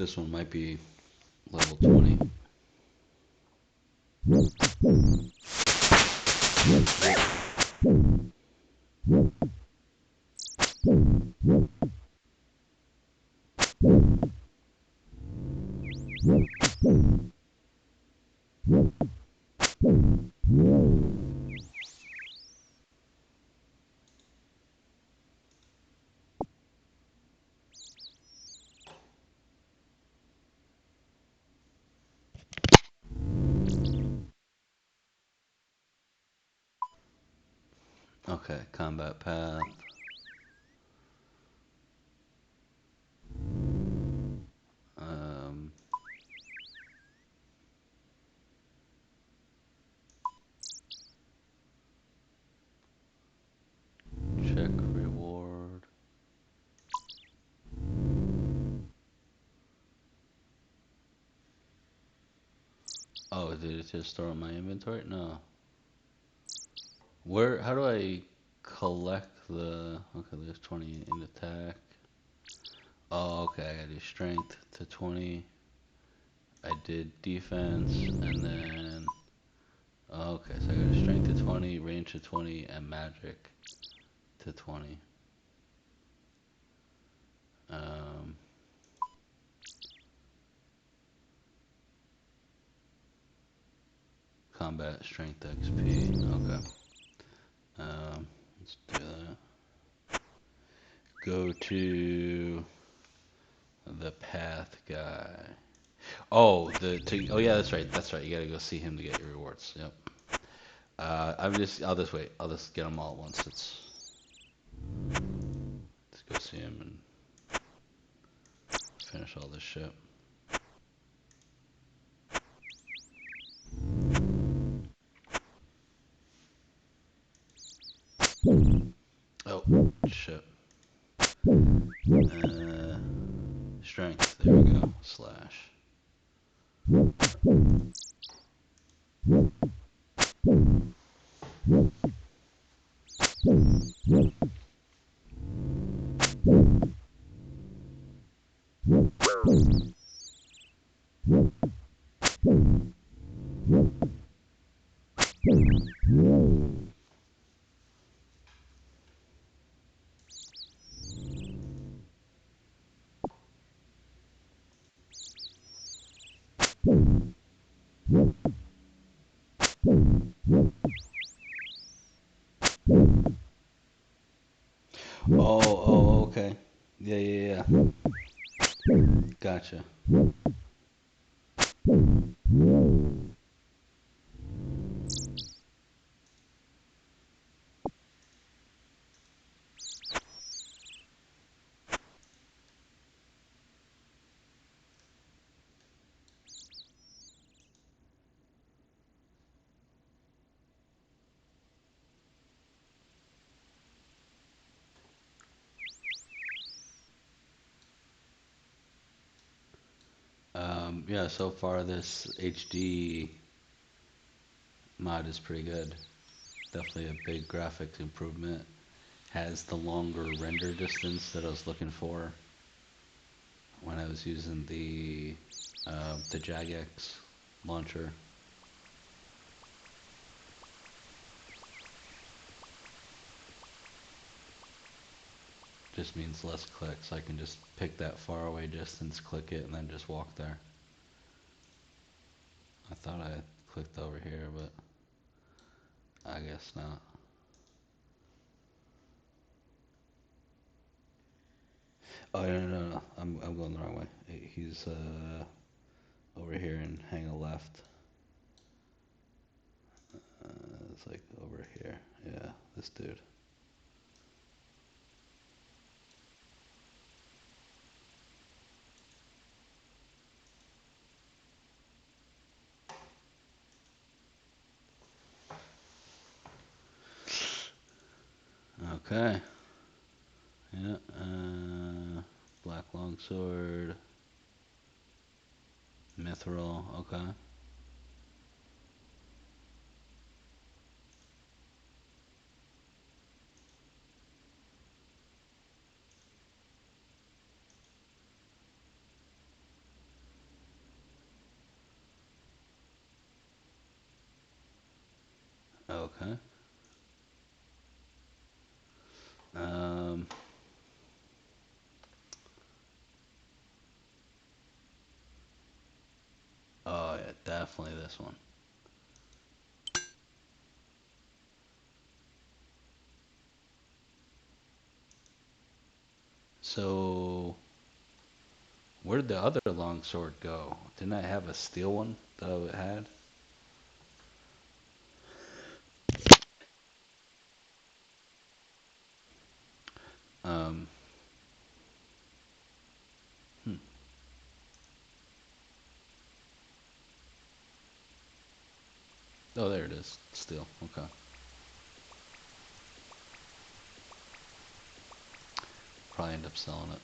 this one might be level 20. Okay, combat path. Um, check reward. Oh, did it just store in my inventory? No. Where? How do I collect the? Okay, there's 20 in attack. Oh, okay. I gotta do strength to 20. I did defense, and then okay, so I got a strength to 20, range to 20, and magic to 20. Um, combat strength XP. Okay. Let's do that. Go to the path guy. Oh, oh yeah, that's right. That's right. You gotta go see him to get your rewards. Yep. I'll just wait. I'll just get them all at once. Let's go see him and finish all this shit. Oh, shit. Uh, strength. There we go. Slash. Okay. Yeah, yeah, yeah. Gotcha. Yeah, so far this HD mod is pretty good. Definitely a big graphics improvement. Has the longer render distance that I was looking for when I was using the Jagex launcher. Just means less clicks. I can just pick that far away distance, click it, and then just walk there. I thought I clicked over here, but I guess not. Oh, no, no, no, no. I'm going the wrong way. He's over here and hang a left. It's like over here. Yeah, this dude. Okay. Yeah. Black longsword. Mithril. Okay. Okay. Um, oh yeah, definitely this one. So, where did the other longsword go? Didn't I have a steel one that I had? Um, hmm. Oh, there it is. Steel. Okay. Probably end up selling it.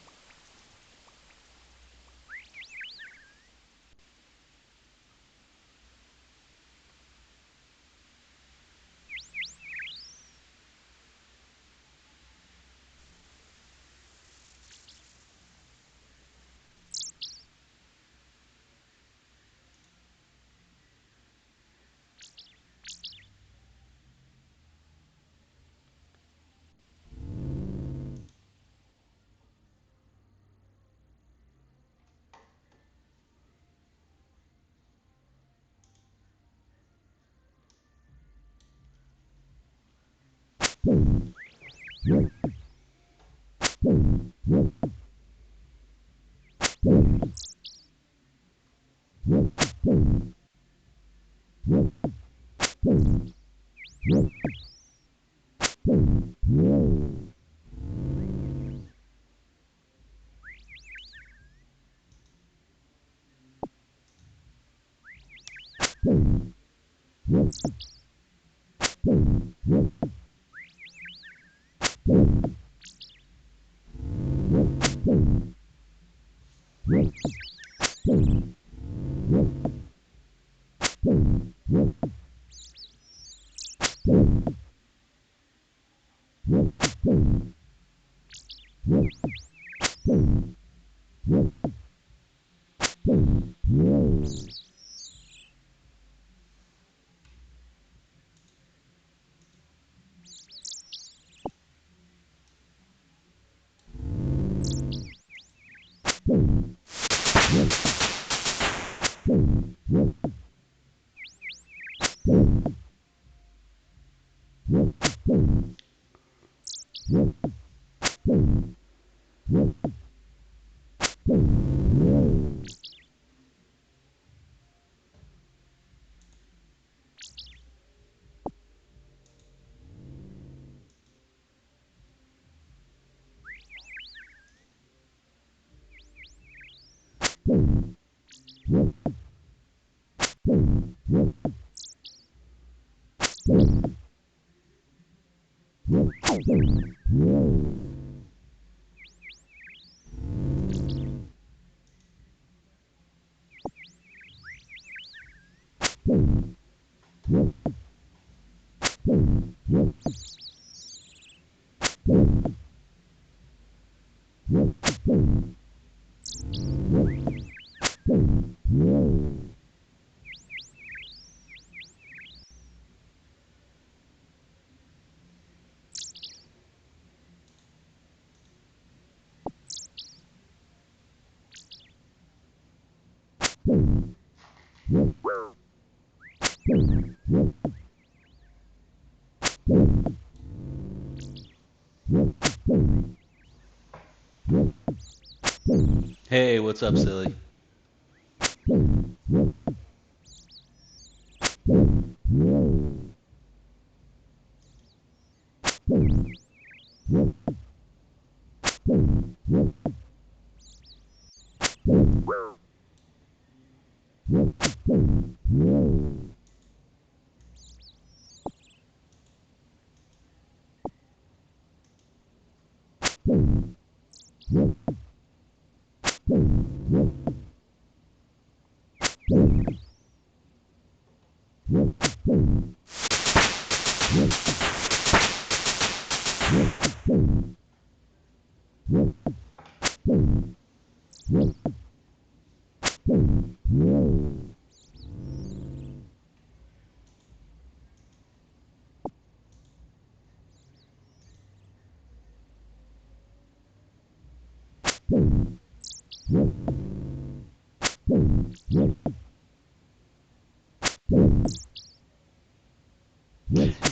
Hey, what's up, silly?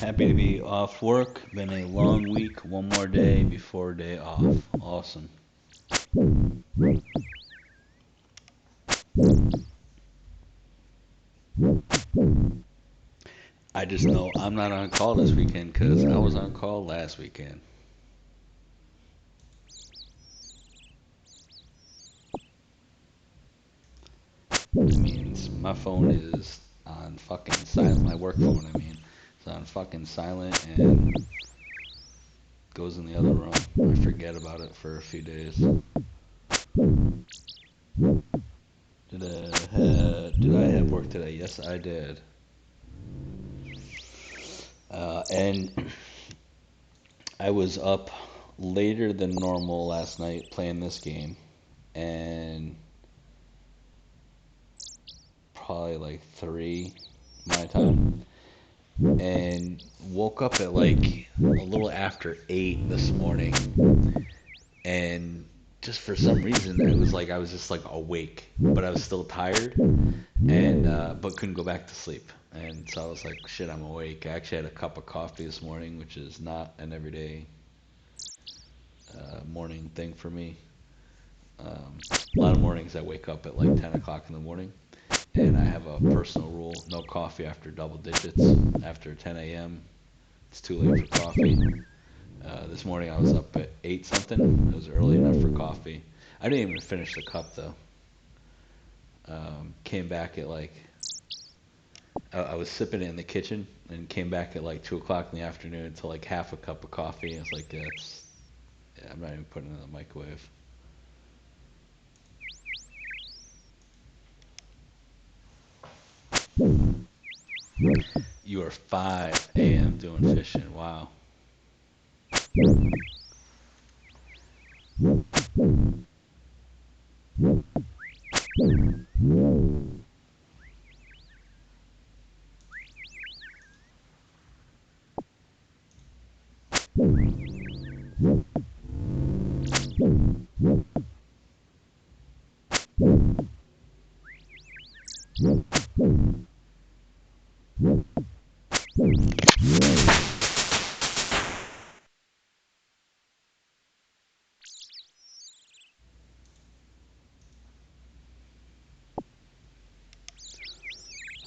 Happy to be off work. Been a long week. One more day before day off. Awesome. I just know I'm not on call this weekend because I was on call last weekend. That means my phone is on fucking silent. My work phone, I mean, it's on fucking silent and goes in the other room. I forget about it for a few days. Did I have work today? Yes, I did. And I was up later than normal last night playing this game, and probably like 3 my time, and woke up at like a little after 8 this morning, and just for some reason it was like I was just like awake, but I was still tired, and but couldn't go back to sleep. And so I was like, shit, I'm awake. I actually had a cup of coffee this morning, which is not an everyday morning thing for me. A lot of mornings I wake up at like 10 o'clock in the morning, and I have a personal rule: no coffee after double digits. After 10 a.m., it's too late for coffee. This morning I was up at 8 something. It was early enough for coffee. I didn't even finish the cup though. Came back at like I was sipping it in the kitchen and came back at like 2 o'clock in the afternoon to like half a cup of coffee. I was like, yeah, I'm not even putting it in the microwave. You are 5 a.m. doing fishing. Wow.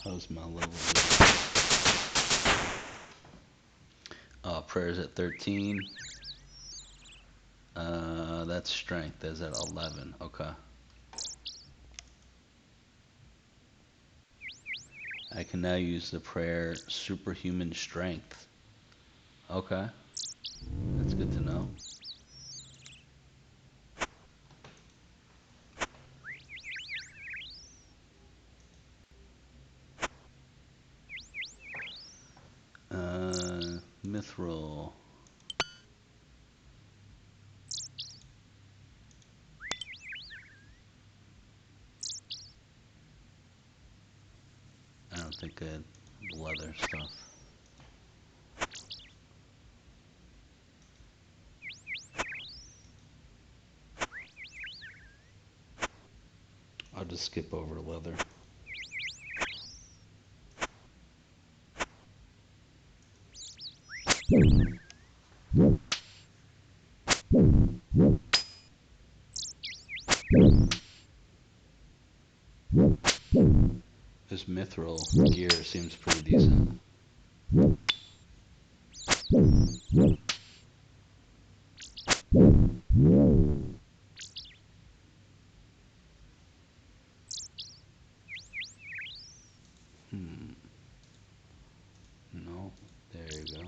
How's my level? Prayers at 13. That's strength. That's at 11. Okay. I can now use the prayer superhuman strength. Okay. That's good to know. Mithril. I don't think I had leather stuff. I'll just skip over leather. This mithril gear seems pretty decent. Hmm. No. There you go.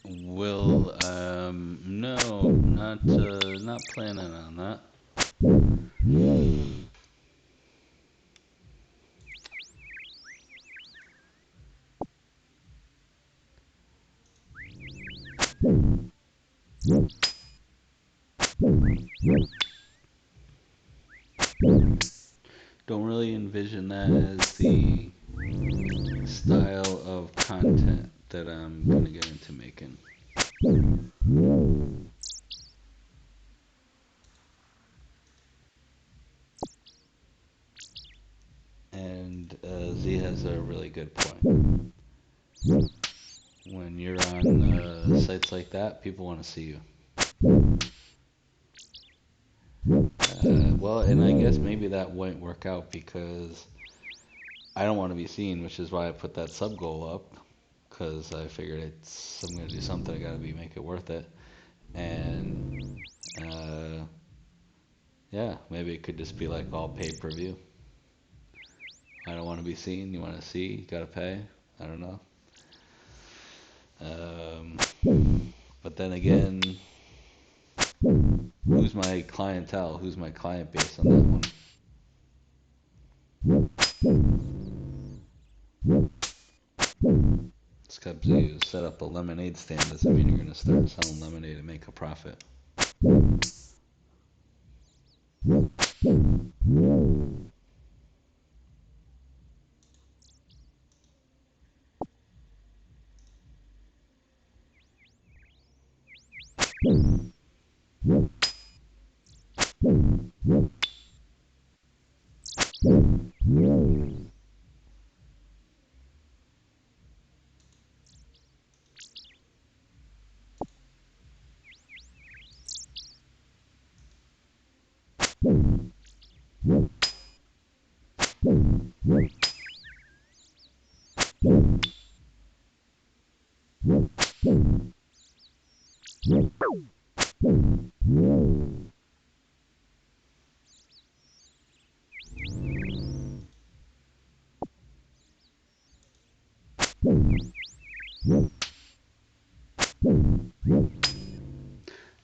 Will, no, not planning on that. Don't really envision that as the style of content that I'm gonna get into making. And Z has a really good point. When you're on sites like that, people want to see you. Well, and I guess maybe that won't work out because I don't want to be seen, which is why I put that sub goal up. Because I figured I'm gonna do something. I gotta make it worth it. And uh, yeah, maybe it could just be like all pay per view. I don't want to be seen. You want to see? You gotta pay. I don't know. Um, but then again, who's my clientele? Who's my client base on that one? It's because you set up a lemonade stand doesn't mean you're gonna start selling lemonade and make a profit.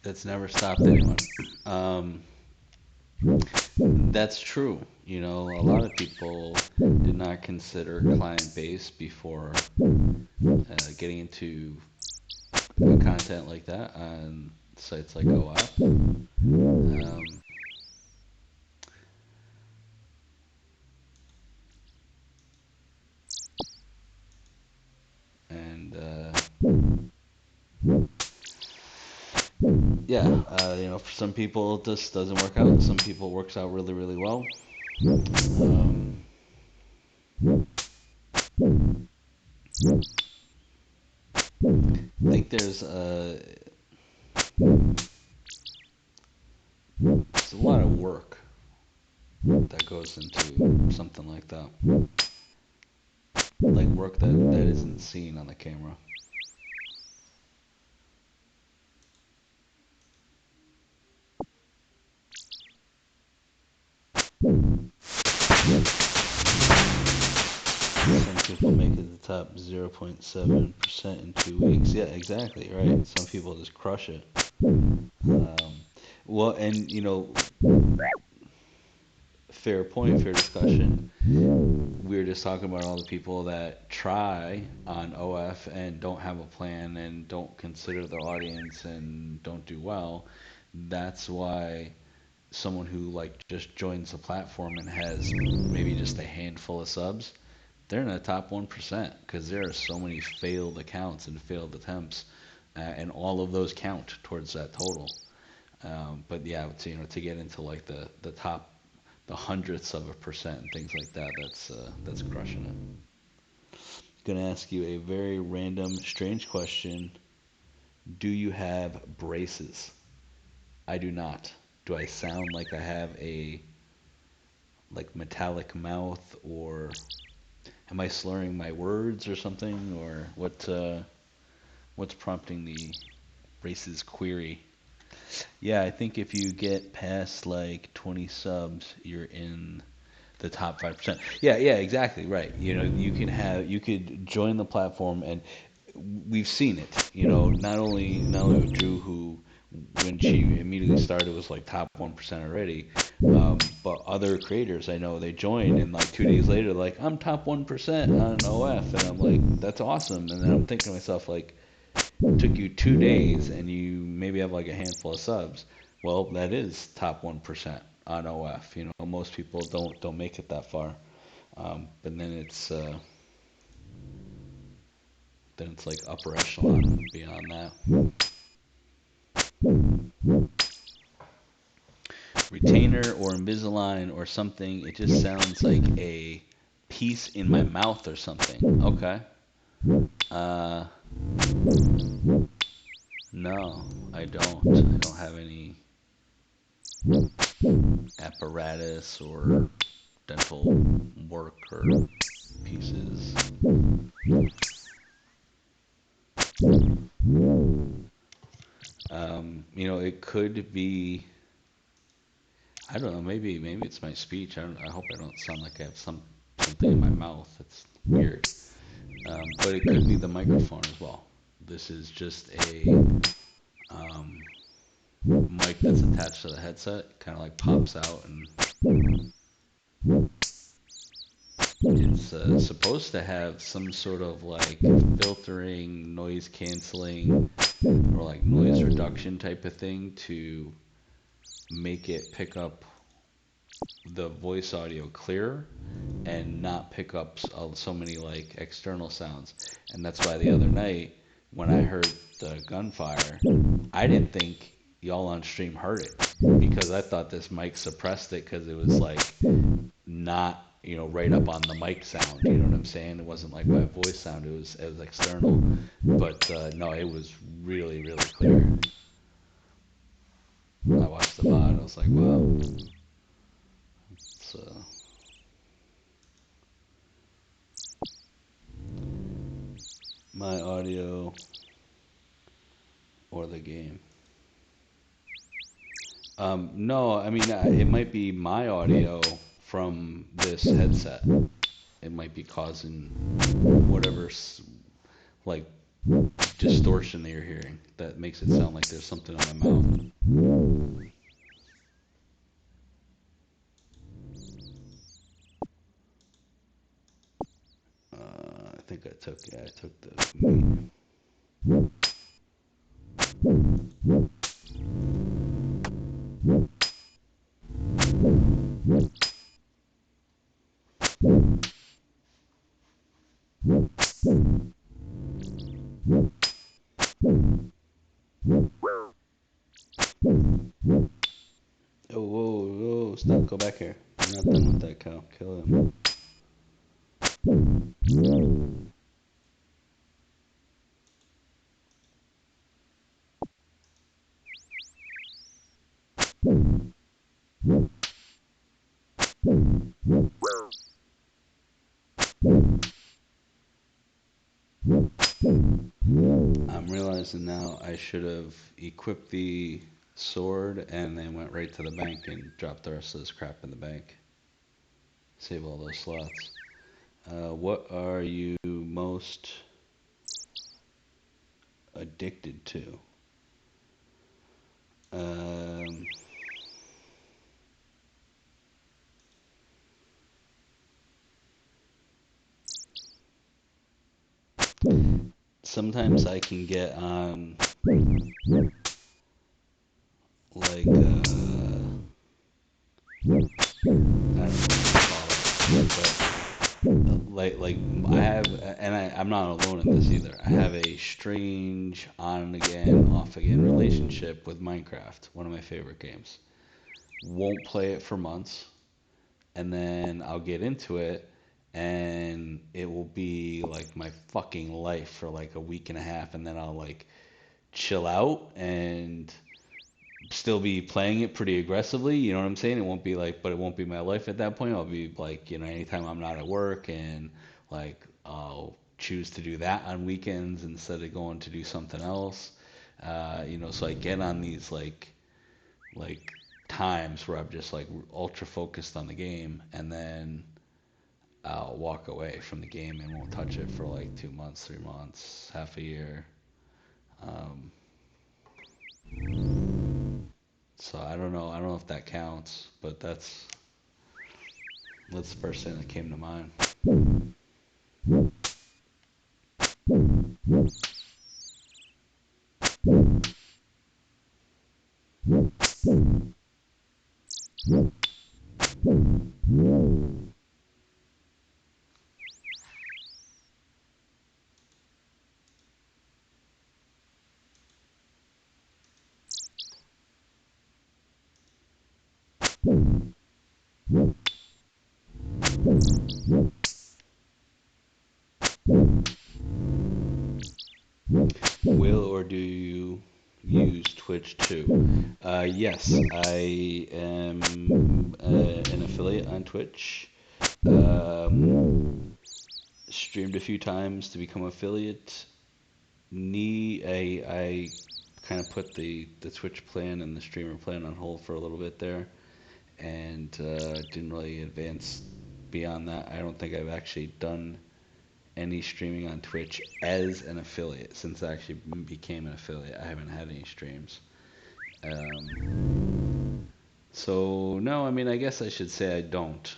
That's never stopped anyone. Um, that's true. You know, a lot of people did not consider client base before getting into content like that on sites like OAP. Um, and yeah, you know, for some people it just doesn't work out. Some people it works out really, really well. Um, I think there's a lot of work that goes into something like that, like work that isn't seen on the camera. Some people make it the top 0.7% in 2 weeks. Yeah, exactly, right. Some people just crush it. Um, well, and you know, fair point, fair discussion. We were just talking about all the people that try on OF and don't have a plan and don't consider their audience and don't do well. That's why someone who like just joins the platform and has maybe just a handful of subs, they're in the top 1% because there are so many failed accounts and failed attempts, and all of those count towards that total. But yeah, to get into like the top, the hundredths of a percent and things like that, that's crushing it. Gonna ask you a very random, strange question. Do you have braces? I do not. Do I sound like I have a like metallic mouth, or am I slurring my words or something, or what's prompting the braces query? Yeah, I think if you get past like 20 subs, you're in the top 5%. Yeah, yeah, exactly, right. You could join the platform, and we've seen it. Not only with Drew, who when she immediately started was like top 1% already, but other creators I know, they join and like 2 days later like, I'm top 1% on OF, and I'm like, that's awesome. And then I'm thinking to myself like, took you 2 days and you maybe have like a handful of subs. Well, that is top 1% on OF. Most people don't make it that far. But then it's like upper echelon beyond that. Retainer or Invisalign or something. It just sounds like a piece in my mouth or something. Okay. Uh, no, I don't. I don't have any apparatus or dental work or pieces. It could be. I don't know. Maybe it's my speech. I hope I don't sound like I have something in my mouth. It's weird. But it could be the microphone as well. This is just a um, mic that's attached to the headset. Kind of like pops out, and it's supposed to have some sort of like filtering, noise canceling, or like noise reduction type of thing to make it pick up the voice audio clearer and not pick up so many like external sounds. And that's why the other night when I heard the gunfire, I didn't think y'all on stream heard it because I thought this mic suppressed it because it was like not right up on the mic sound. You know what I'm saying? It wasn't like my voice sound. It was external. But no, it was really really clear. I watched the VOD. I was like, wow. So my audio or the game. No, I mean, it might be my audio from this headset. It might be causing whatever, like, distortion that you're hearing that makes it sound like there's something in my mouth. I think I took the meat. Oh, whoa, whoa, stop, go back here. You're not done with that cow. Kill him. I'm realizing now I should have equipped the sword and then went right to the bank and dropped the rest of this crap in the bank. Save all those slots. What are you most addicted to? Um, sometimes I can get on like I don't know what to call it, but like I have, and I'm not alone in this either. I have a strange on and again, off again relationship with Minecraft, one of my favorite games. Won't play it for months, and then I'll get into it, and it will be like my fucking life for like a week and a half, and then I'll like chill out and still be playing it pretty aggressively. You know what I'm saying? It won't be like, but it won't be my life at that point. I'll be like, anytime I'm not at work, and like I'll choose to do that on weekends instead of going to do something else. So I get on these like times where I'm just like ultra focused on the game, and then I'll walk away from the game and won't touch it for like 2 months, 3 months, half a year. Um, so I don't know. I don't know if that counts, but that's the first thing that came to mind. Will or do you use Twitch too? Yes, I am an affiliate on Twitch. Streamed a few times to become affiliate. I kind of put the Twitch plan and the streamer plan on hold for a little bit there, and didn't really advance beyond that. I don't think I've actually done any streaming on Twitch as an affiliate since I actually became an affiliate. I haven't had any streams. So no, I mean, I guess I should say I don't,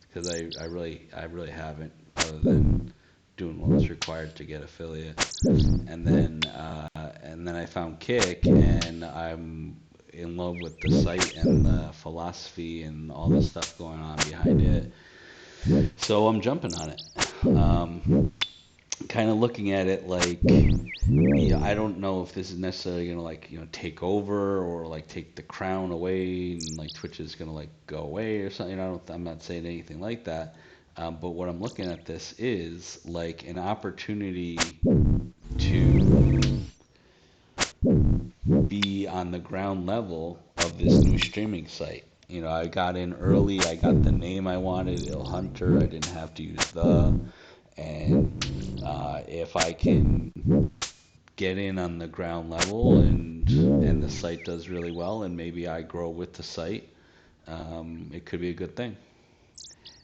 because I really haven't, other than doing what was required to get affiliate. And then I found Kick, and I'm in love with the site and the philosophy and all the stuff going on behind it. So I'm jumping on it. Kind of looking at it like, yeah, I don't know if this is necessarily gonna like take over or like take the crown away, and like Twitch is gonna like go away or something. I'm not saying anything like that. But what I'm looking at this is like an opportunity to be on the ground level of this new streaming site. I got in early. I got the name I wanted, Il Hunter. I didn't have to use the. And if I can get in on the ground level, and the site does really well, and maybe I grow with the site, it could be a good thing.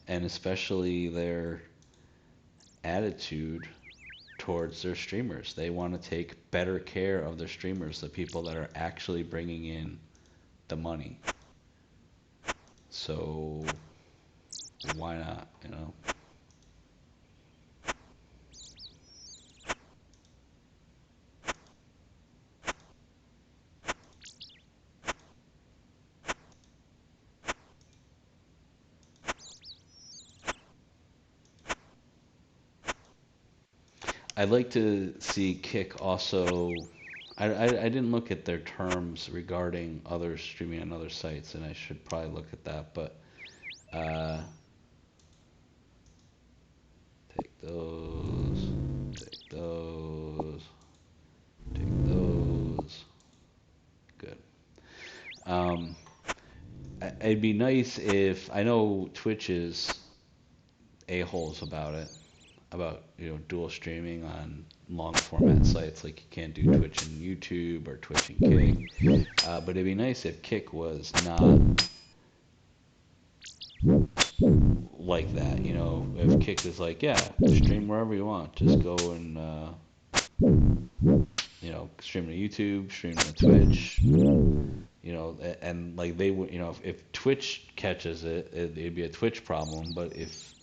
And especially their attitude towards their streamers. They want to take better care of their streamers, the people that are actually bringing in the money. So why not? I'd like to see Kick also. I didn't look at their terms regarding others streaming on other sites, and I should probably look at that. But uh, take those, take those, take those. Good. Um, it'd be nice if I know Twitch is a-holes about it, about dual streaming on long format sites. Like you can't do Twitch and YouTube or Twitch and Kick. But it'd be nice if Kick was not like that. If Kick is like, yeah, stream wherever you want, just go and stream to YouTube, stream to Twitch. And like they would, if Twitch catches it, it'd be a Twitch problem. But if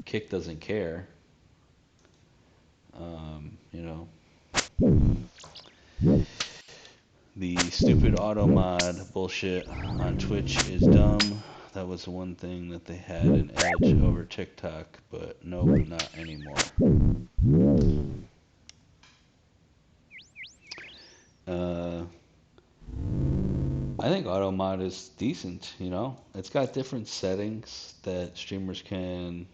Kick doesn't care, you know. The stupid auto mod bullshit on Twitch is dumb. That was the one thing that they had an edge over TikTok, but nope, not anymore. Uh, I think auto mod is decent, you know? It's got different settings that streamers can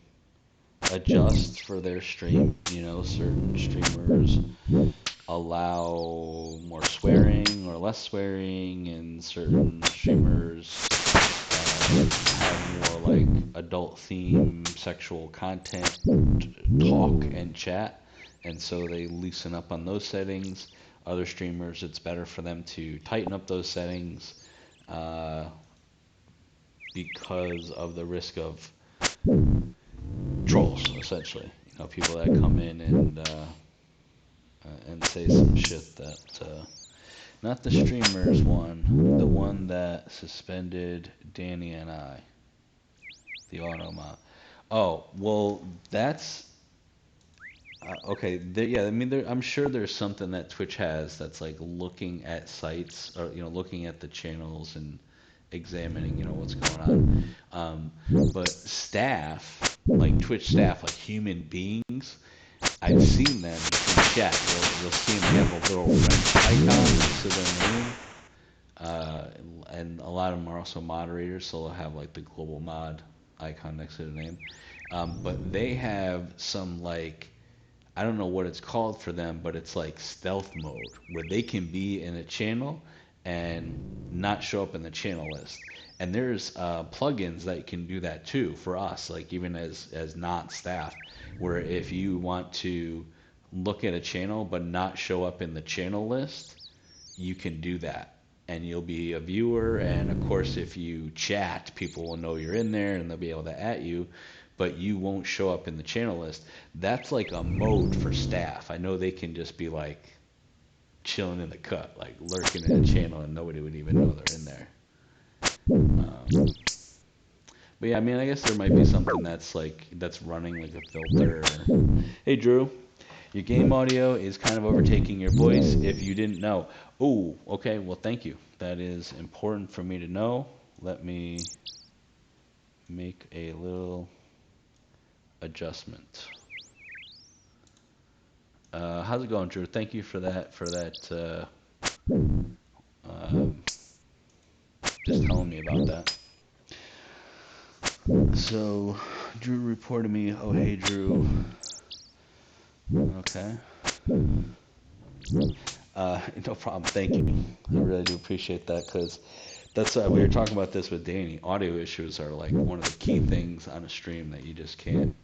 adjust for their stream. You know, certain streamers allow more swearing or less swearing, and certain streamers have more like adult theme, sexual content talk and chat, and so they loosen up on those settings. Other streamers, it's better for them to tighten up those settings uh, because of the risk of trolls, essentially. You know, people that come in and say some shit that not the streamers one, the one that suspended Danny and I, the Automa. Oh, well, that's okay. Yeah, I mean, I'm sure there's something that Twitch has that's like looking at sites or looking at the channels and examining what's going on. But staff, like Twitch staff, like human beings, I've seen them in chat. You'll see them have a little wrench icon next to their name. Uh, and a lot of them are also moderators, so they'll have like the global mod icon next to their name. But they have some like I don't know what it's called for them, but it's like stealth mode where they can be in a channel and not show up in the channel list. And there's plugins that can do that too for us, like even as not staff, where if you want to look at a channel but not show up in the channel list, you can do that. And you'll be a viewer, and of course, if you chat, people will know you're in there and they'll be able to at you, but you won't show up in the channel list. That's like a mode for staff. I know they can just be like chilling in the cut, like lurking in a channel, and nobody would even know they're in there. But yeah, I mean, I guess there might be something that's running like a filter. Hey, Drew. Your game audio is kind of overtaking your voice if you didn't know. Oh, okay. Well, thank you. That is important for me to know. Let me make a little adjustment. How's it going, Drew? Thank you for that. Um, just telling me about that. So, Drew reported me. Oh, hey, Drew. Okay. No problem. Thank you. I really do appreciate that because that's we were talking about this with Danny. Audio issues are like one of the key things on a stream that you just can't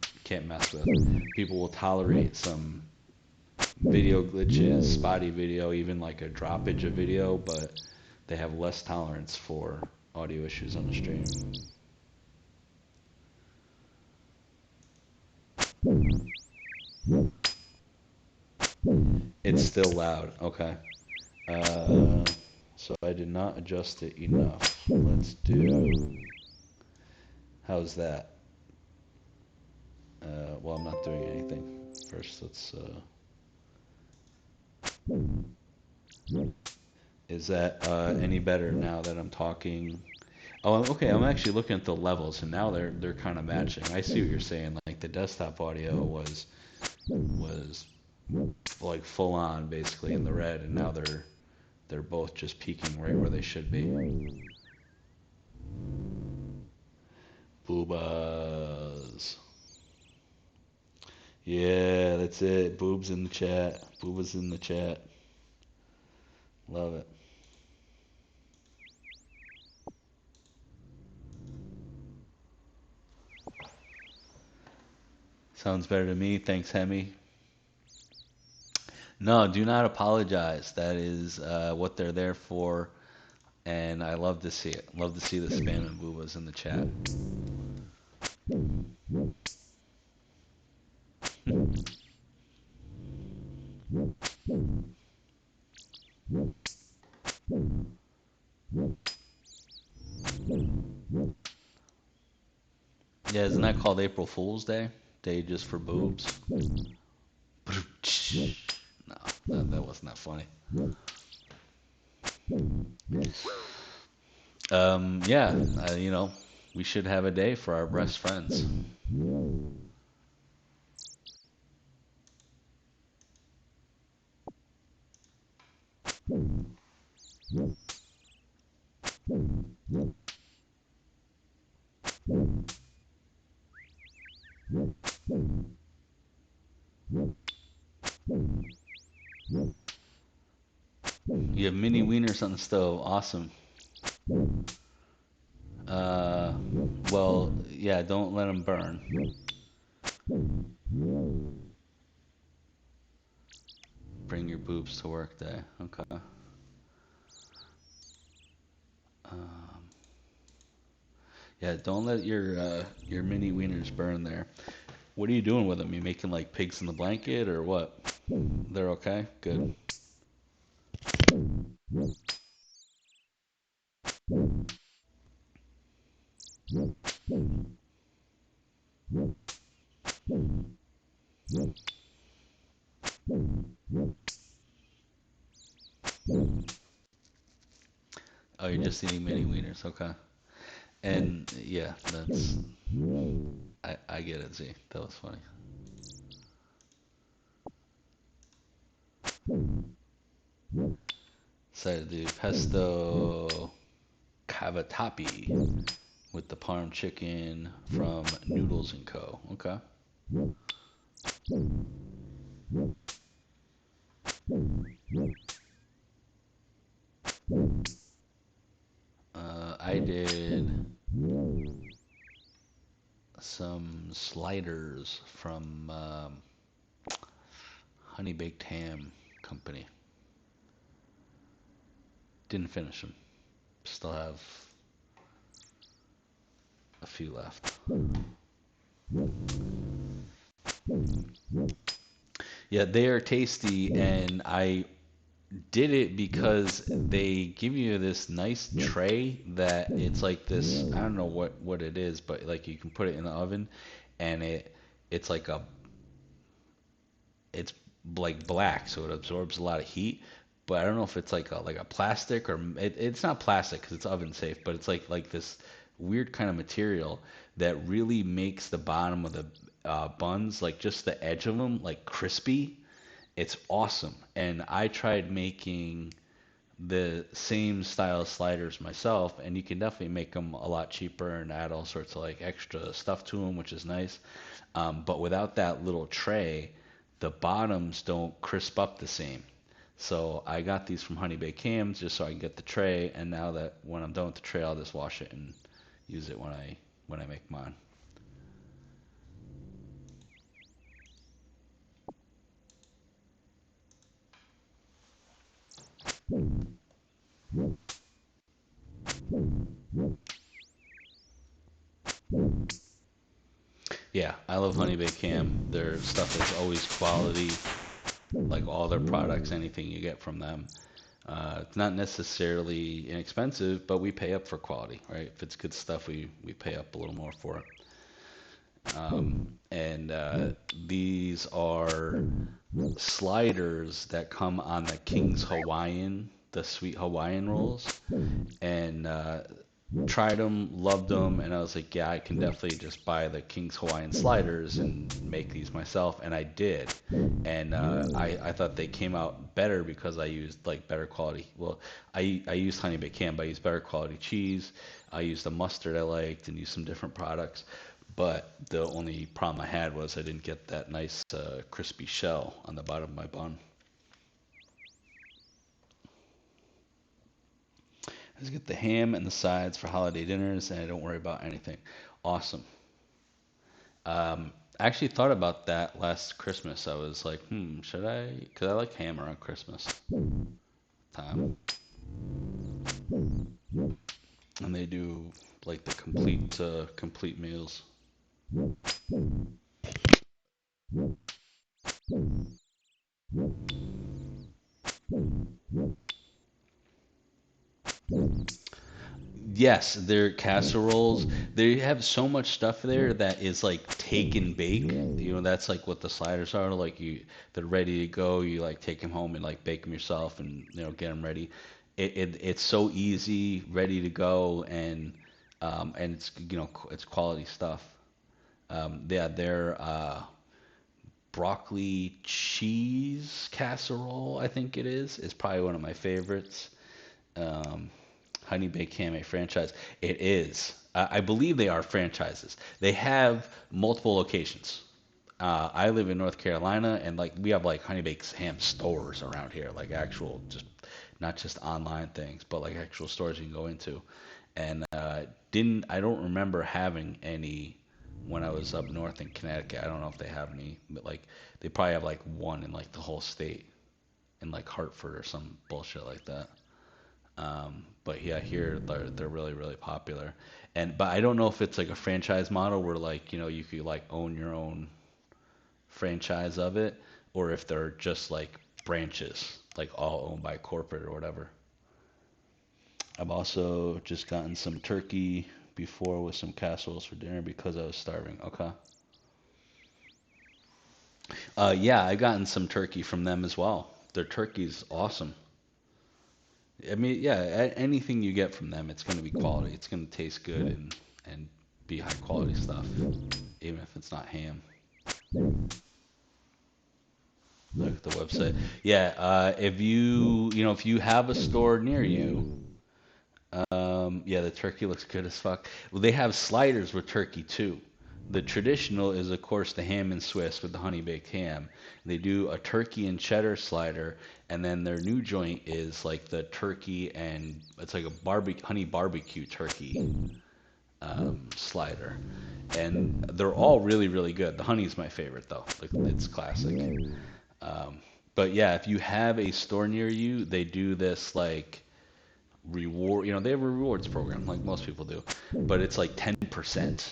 mess with. People will tolerate some video glitches, spotty video, even like a droppage of video, but they have less tolerance for audio issues on the stream. It's still loud. Okay. Uh, so I did not adjust it enough. Let's do. How's that? Well, I'm not doing anything. First, let's. Is that any better now that I'm talking? Oh, okay. I'm actually looking at the levels, and now they're kind of matching. I see what you're saying. Like the desktop audio was like full on basically in the red, and now they're both just peaking right where they should be. Boobas. Yeah, that's it. Boobs in the chat. Boobas in the chat. Love it. Sounds better to me. Thanks, Hemi. No, do not apologize. That is what they're there for, and I love to see it. Love to see the spam and boobas in the chat. Yeah, isn't that called April Fool's Day? Day just for boobs? No. That wasn't that funny. Yeah, we should have a day for our best friends. You have mini wieners on the stove. Awesome. Uh, well, yeah, don't let them burn. Bring your boobs to work day. Okay. Um, yeah, don't let your mini wieners burn there. What are you doing with them? You making like pigs in the blanket or what? They're okay? Good. Oh, you're just eating mini wieners. Okay. And yeah, I get it, Z. That was funny. Decided to do pesto cavatappi with the parm chicken from Noodles and Co. Okay. I did some sliders from Honey Baked Ham Company. Didn't finish them. Still have a few left. Yeah, they are tasty, and I did it because they give you this nice tray that it's like this, I don't know what it is, but like you can put it in the oven and it's like a it's like black, so it absorbs a lot of heat. But I don't know if it's like a plastic or it's not plastic because it's oven safe, but it's like this weird kind of material that really makes the bottom of the buns, like just the edge of them, like crispy. It's awesome. And I tried making the same style sliders myself, and you can definitely make them a lot cheaper and add all sorts of like extra stuff to them, which is nice. But without that little tray, the bottoms don't crisp up the same. So I got these from Honey Baked Hams just so I can get the tray, and now that when I'm done with the tray, I'll just wash it and use it when I make mine. Yeah, I love Honey Baked Ham. Their stuff is always quality, like all their products, anything you get from them. It's not necessarily inexpensive, but we pay up for quality, right? If it's good stuff, we pay up a little more for it. And these are sliders that come on the King's Hawaiian, the sweet Hawaiian rolls. And tried them, loved them, and I was like, yeah, I can definitely just buy the King's Hawaiian sliders and make these myself, and I did. And I thought they came out better because I used like better quality. Well, I used honey baked ham, but I used better quality cheese. I used the mustard I liked and used some different products. But the only problem I had was I didn't get that nice crispy shell on the bottom of my bun. I just get the ham and the sides for holiday dinners, and I don't worry about anything. Awesome. I actually thought about that last Christmas. I was like, should I? Because I like ham around Christmas time. And they do like the complete meals. Yes, their casseroles. They have so much stuff there that is like take and bake. You know, that's like what the sliders are. Like they're ready to go. You like take them home and like bake them yourself, and get them ready. It's so easy, ready to go, and it's it's quality stuff. Yeah, their broccoli cheese casserole, I think is probably one of my favorites. Um, Honey Baked Ham, a franchise. It is. I believe they are franchises. They have multiple locations. I live in North Carolina, and like we have like Honey Baked Ham stores around here, like actual, just not just online things, but like actual stores you can go into. And didn't I don't remember having any when I was up north in Connecticut. I don't know if they have any, but like they probably have like one in like the whole state in like Hartford or some bullshit like that. But yeah, here they're really really popular, and but I don't know if it's like a franchise model where like you could like own your own franchise of it, or if they're just like branches, like all owned by corporate or whatever. I've also just gotten some turkey before with some casseroles for dinner because I was starving. Okay. Yeah, I gotten some turkey from them as well. Their turkey's awesome. I mean, yeah, anything you get from them, it's going to be quality. It's going to taste good and be high quality stuff, even if it's not ham. Look at the website. Yeah, if if you have a store near you, yeah, the turkey looks good as fuck. Well, they have sliders with turkey too. The traditional is, of course, the ham and Swiss with the honey baked ham. They do a turkey and cheddar slider, and then their new joint is like the turkey and it's like a barbecue honey barbecue turkey slider, and they're all really really good. The honey's my favorite though. Like it's classic. Um, but yeah, if you have a store near you, they do this like reward. They have a rewards program like most people do, but it's like 10%.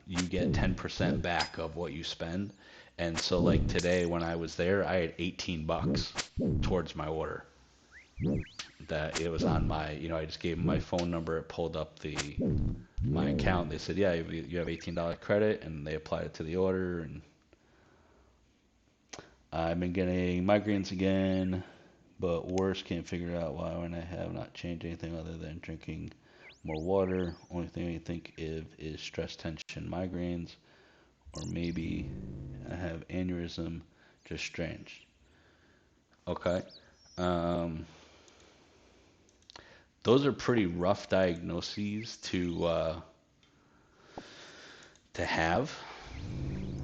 You get 10% back of what you spend. And so like today when I was there, I had 18 bucks towards my order. That it was on my, I just gave them my phone number. It pulled up the my account. They said, yeah, you have $18 credit, and they applied it to the order. And I've been getting migraines again, but worse, can't figure out why when I have not changed anything other than drinking more water. Only thing I think of is stress, tension, migraines, or maybe I have aneurysm. Just strange. Okay. Um, those are pretty rough diagnoses to have.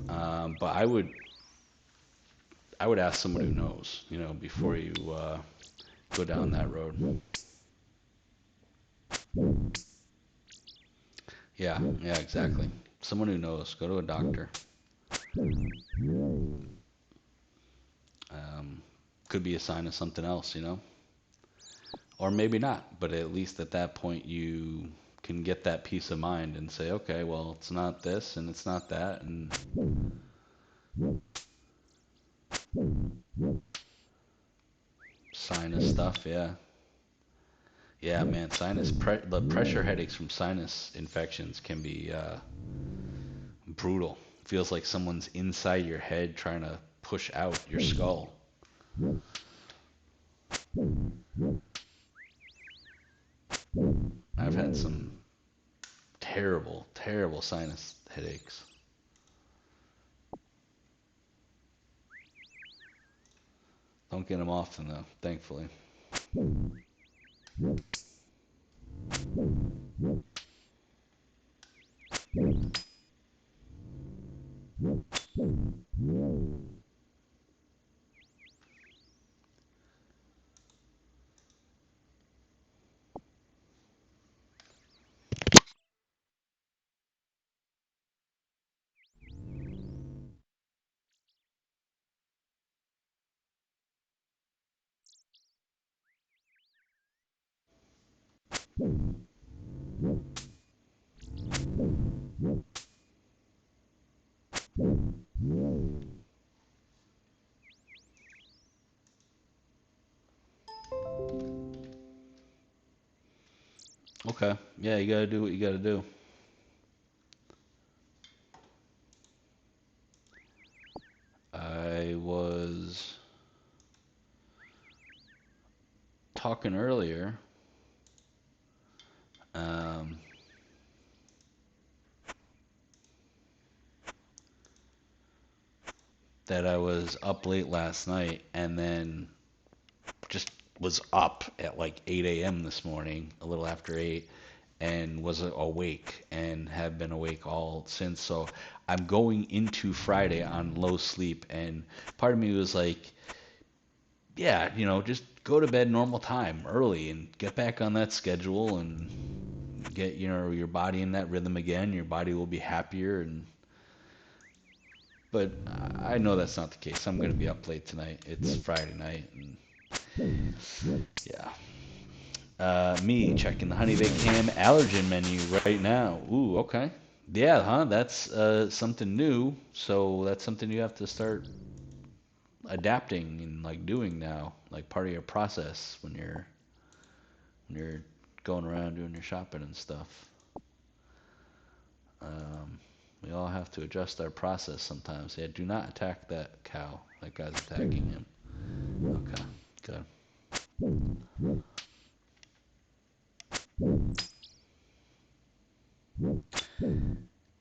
But I would ask someone who knows, before you go down that road. Yeah, yeah, exactly. Someone who knows. Go to a doctor. Um, could be a sign of something else. Or maybe not. But at least at that point, you can get that peace of mind and say, okay, well, it's not this and it's not that, and sinus stuff. Yeah, yeah, man. The pressure headaches from sinus infections can be brutal. Feels like someone's inside your head trying to push out your skull. I've had some terrible, terrible sinus headaches. Don't get them often though, thankfully. Okay. Yeah, you gotta do what you gotta do. I was talking earlier um, that I was up late last night and then just was up at like 8 a.m. this morning, a little after 8, and was awake and have been awake all since. So I'm going into Friday on low sleep, and part of me was like, yeah, just go to bed normal time early and get back on that schedule and get your body in that rhythm again. Your body will be happier, and but I know that's not the case. I'm gonna be up late tonight. It's Friday night, and yeah. Me checking the honey baked ham allergen menu right now. Ooh, okay. Yeah, huh? That's something new. So that's something you have to start adapting and like doing now, like part of your process when you're going around doing your shopping and stuff. Um, we all have to adjust our process sometimes. Yeah, do not attack that cow. That guy's attacking him. Okay, good.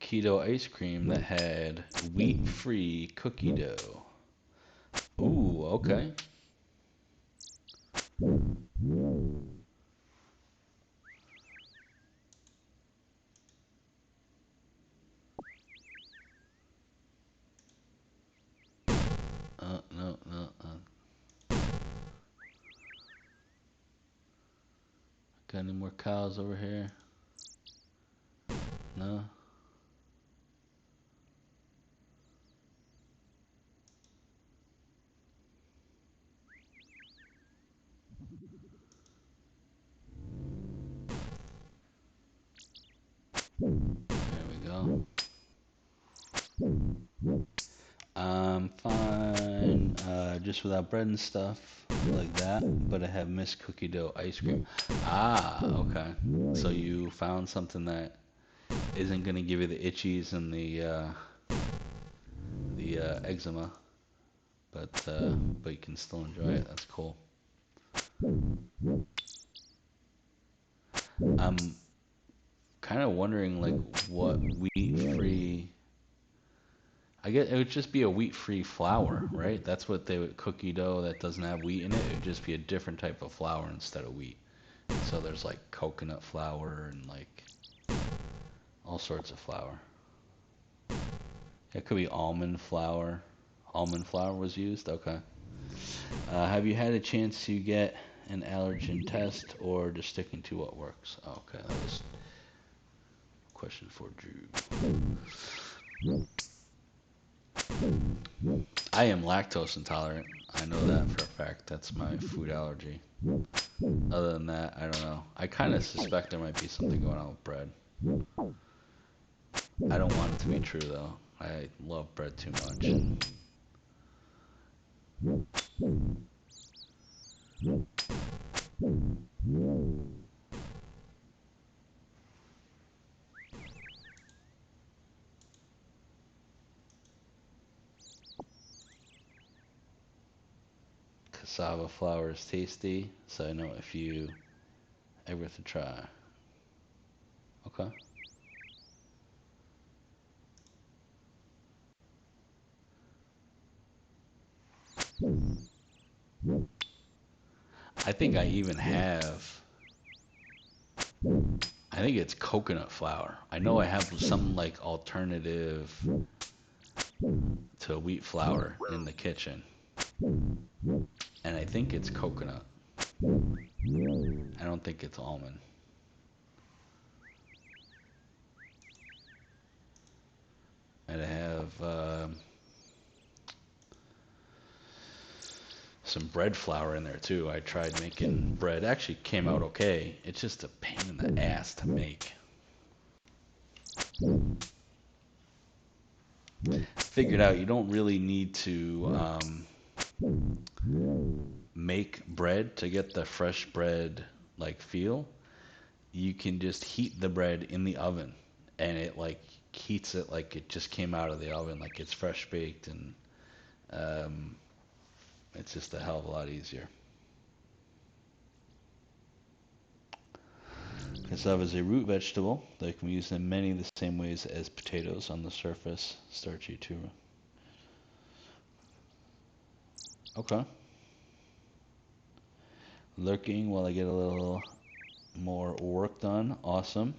Keto ice cream that had wheat-free cookie dough. Ooh, okay. No, no. Got any more cows over here? No. There we go. I'm fine, just without bread and stuff like that, but I have missed cookie dough ice cream. Ah, okay. So you found something that isn't gonna give you the itchies and the eczema, but you can still enjoy it. That's cool. I'm kind of wondering like what wheat free. I guess it would just be a wheat free flour, right? That's what they would cookie dough that doesn't have wheat in it. It would just be a different type of flour instead of wheat. So there's like coconut flour and like all sorts of flour. It could be almond flour. Almond flour was used. Okay. Have you had a chance to get an allergen test or just sticking to what works? Okay, that was a question for Drew. I am lactose intolerant. I know that for a fact. That's my food allergy. Other than that, I don't know. I kind of suspect there might be something going on with bread. I don't want it to be true though. I love bread too much. And cassava flour is tasty, so I know if you ever to try. Okay. I think I even have. I think it's coconut flour. I know I have some like alternative to wheat flour in the kitchen, and I think it's coconut. I don't think it's almond. And I have some bread flour in there too. I tried making bread. Actually came out okay. It's just a pain in the ass to make. Figured out you don't really need to make bread to get the fresh bread like feel. you can just heat the bread in the oven, and it like heats it like it just came out of the oven, like it's fresh baked, and um, it's just a hell of a lot easier. Cassava is a root vegetable that can be used in many of the same ways as potatoes. On the surface, starchy too. Okay. Lurking while I get a little more work done. Awesome.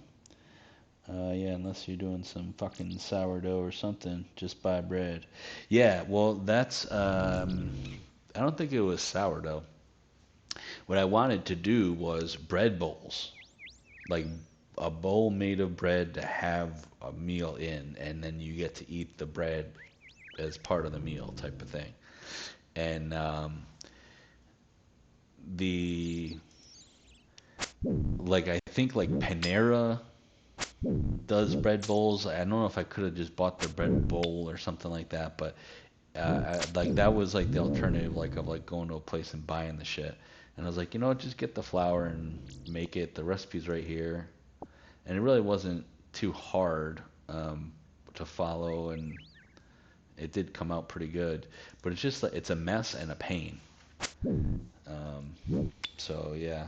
Yeah, unless you're doing some fucking sourdough or something, just buy bread. Yeah, well, I don't think it was sourdough. What I wanted to do was bread bowls, like a bowl made of bread to have a meal in, and then you get to eat the bread as part of the meal type of thing. And the like I think like Panera does bread bowls. I don't know if I could have just bought the bread bowl or something like that, but like that was like the alternative, like of like going to a place and buying the shit. And I was like, you know what, just get the flour and make it. The recipe's right here, and it really wasn't too hard to follow, and it did come out pretty good. But it's just like it's a mess and a pain. So yeah,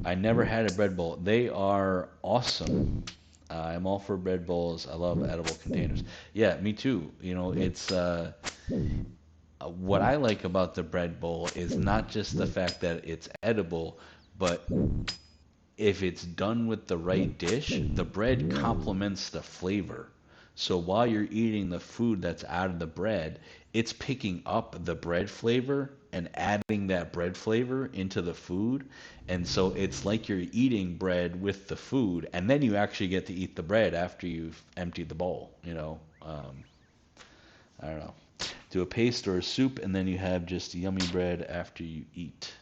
I never had a bread bowl. They are awesome. I'm all for bread bowls. I love edible containers. Yeah, me too. You know, it's what I like about the bread bowl is not just the fact that it's edible, but if it's done with the right dish, the bread complements the flavor. So while you're eating the food that's out of the bread, it's picking up the bread flavor and adding that bread flavor into the food. And so it's like you're eating bread with the food, and then you actually get to eat the bread after you've emptied the bowl, you know. I don't know. Do a paste or a soup, and then you have just yummy bread after you eat.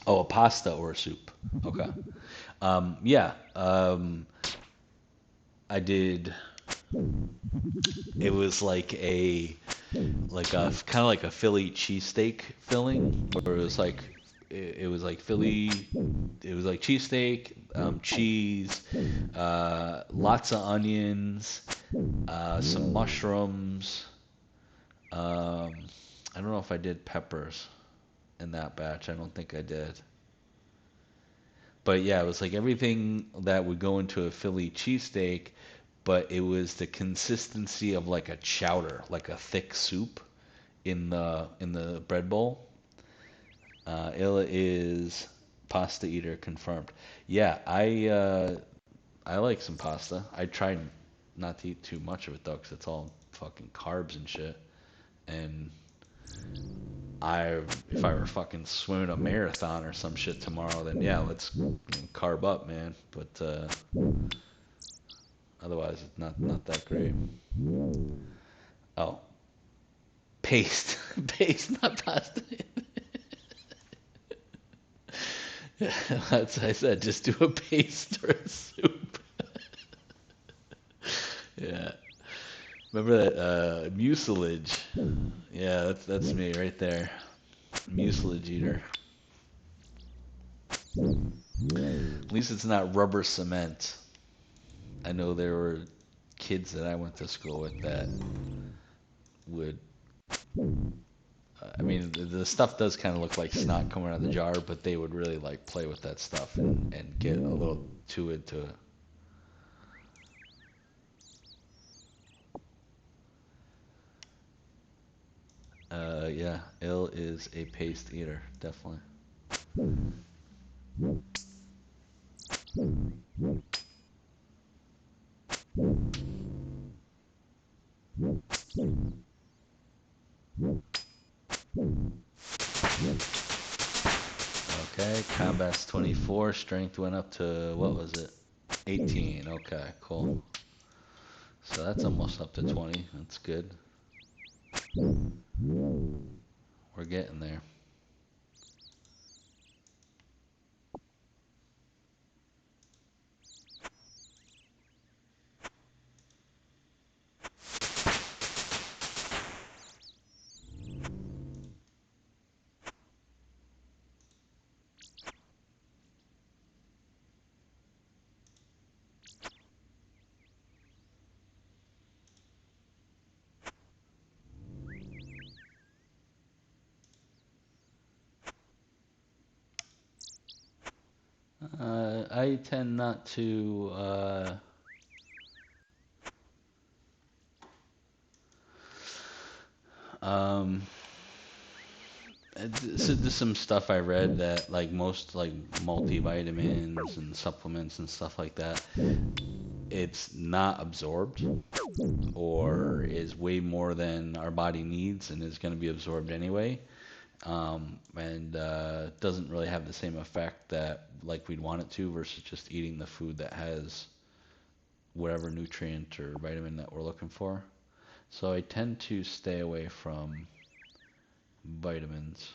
Oh, a pasta or a soup. Okay. Yeah. I did. It was like a kind of like a Philly cheesesteak filling, where it was like Philly. It was like cheesesteak, cheese, lots of onions, some mushrooms. Um, I don't know if I did peppers in that batch. I don't think I did. But yeah, it was like everything that would go into a Philly cheesesteak, but it was the consistency of like a chowder, like a thick soup in the bread bowl. Illa is pasta eater confirmed. Yeah, I like some pasta. I tried not to eat too much of it though, 'cause it's all fucking carbs and shit. And if I were fucking swimming a marathon or some shit tomorrow, then yeah, let's carb up, man. But otherwise, it's not that great. Oh, paste, paste, not pasta. That's what I said. Just do a paste or a soup. Yeah. Remember that mucilage? Yeah, that's me right there. Mucilage eater. At least it's not rubber cement. I know there were kids that I went to school with that would. I mean, the stuff does kind of look like snot coming out of the jar, but they would really like play with that stuff and get a little too into it. Yeah, ill is a paste eater, definitely. Okay, combat's 24, strength went up to, what was it? 18. Okay, cool. So that's almost up to 20. That's good. We're getting there. I tend not to. Um, so there's some stuff I read that like most like multivitamins and supplements and stuff like that, it's not absorbed or is way more than our body needs and is going to be absorbed anyway. And doesn't really have the same effect that like we'd want it to versus just eating the food that has whatever nutrient or vitamin that we're looking for. So I tend to stay away from vitamins.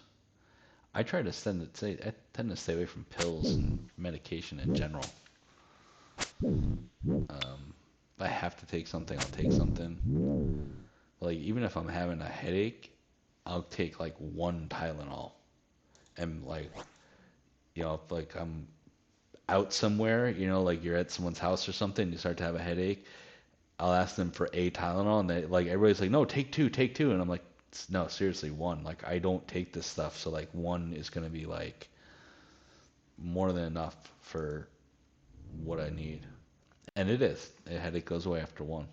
I tend to stay away from pills and medication in general. If I have to take something, I'll take something. Like even if I'm having a headache, I'll take like one Tylenol. And like, if like I'm out somewhere, like you're at someone's house or something, you start to have a headache, I'll ask them for a Tylenol, and they like everybody's like, no, take two, and I'm like, no, seriously, one. Like I don't take this stuff, so like one is gonna be like more than enough for what I need, and it is. The headache goes away after one.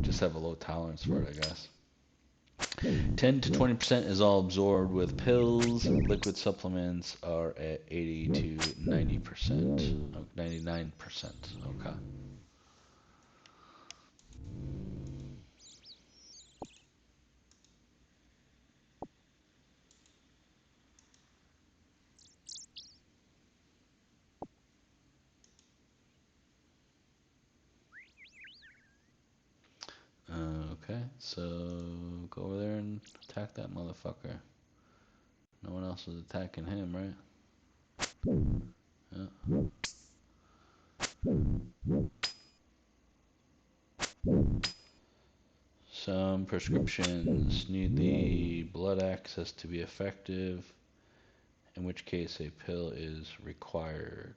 Just have a low tolerance for it, I guess. 10 to 20% is all absorbed with pills. Liquid supplements are at 80 to 90%. Oh, 99%. Okay. Okay, so go over there and attack that motherfucker. No one else is attacking him, right? Yeah. Some prescriptions need the blood access to be effective, in which case a pill is required.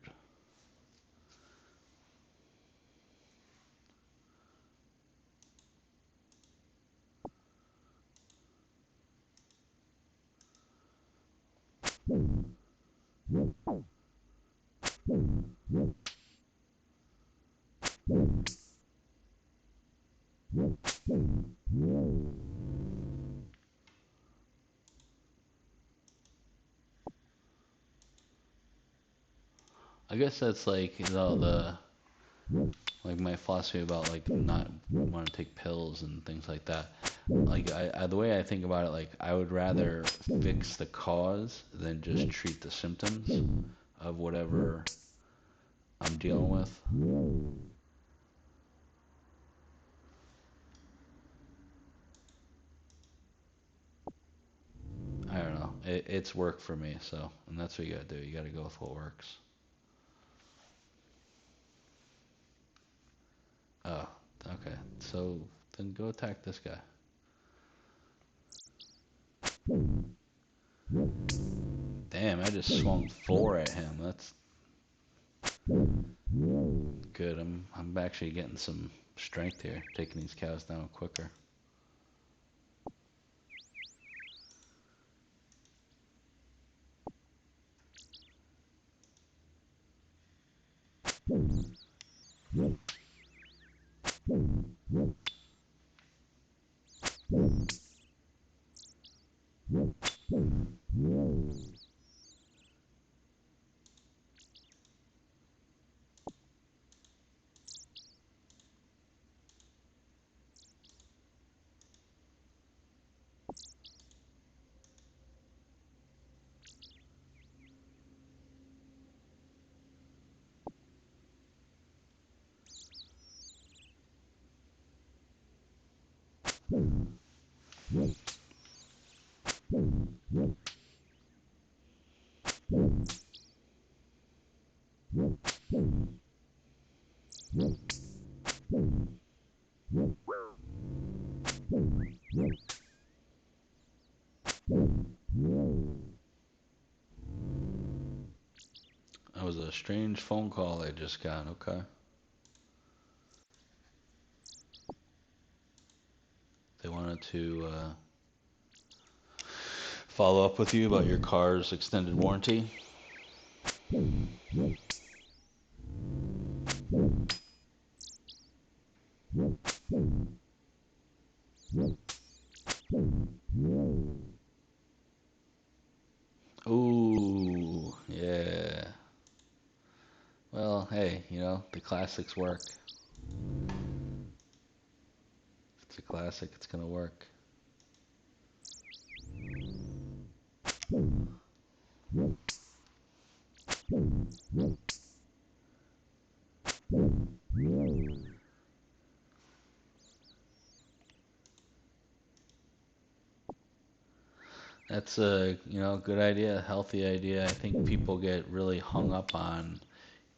I guess that's like the like my philosophy about like not want to take pills and things like that. Like the way I think about it, like I would rather fix the cause than just treat the symptoms of whatever I'm dealing with. I don't know. It's work for me, so and that's what you gotta do. You gotta go with what works. Oh, okay. So then go attack this guy. Damn, I just swung four at him. That's good. I'm actually getting some strength here, taking these cows down quicker. That was a strange phone call I just got. Okay. They wanted to follow up with you about your car's extended warranty. Ooh, yeah. Well, hey, the classics work. If it's a classic, it's gonna work. That's a, good idea, healthy idea. I think people get really hung up on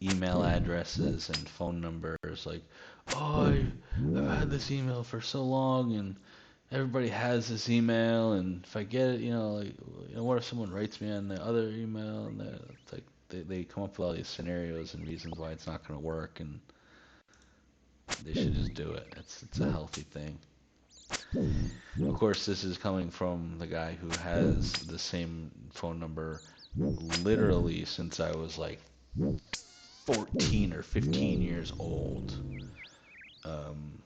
email addresses and phone numbers. Like, oh, I've had this email for so long, and everybody has this email, and if I get it, like, what if someone writes me on the other email, and it's like they come up with all these scenarios and reasons why it's not going to work, and they should just do it. It's a healthy thing. Of course, this is coming from the guy who has the same phone number literally since I was like 14 or 15 years old. Um,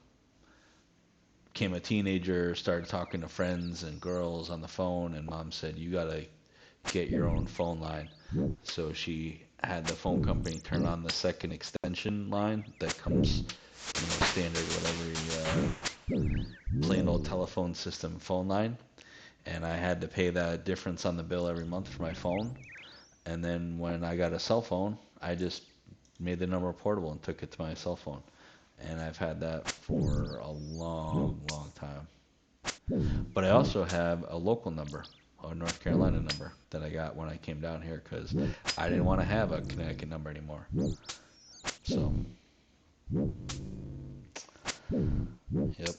Became a teenager, started talking to friends and girls on the phone, and mom said, "You gotta get your own phone line." So she had the phone company turn on the second extension line that comes, standard whatever plain old telephone system phone line, and I had to pay that difference on the bill every month for my phone. And then when I got a cell phone, I just made the number portable and took it to my cell phone. And I've had that for a long, long time. But I also have a local number, a North Carolina number that I got when I came down here because I didn't want to have a Connecticut number anymore. So, yep.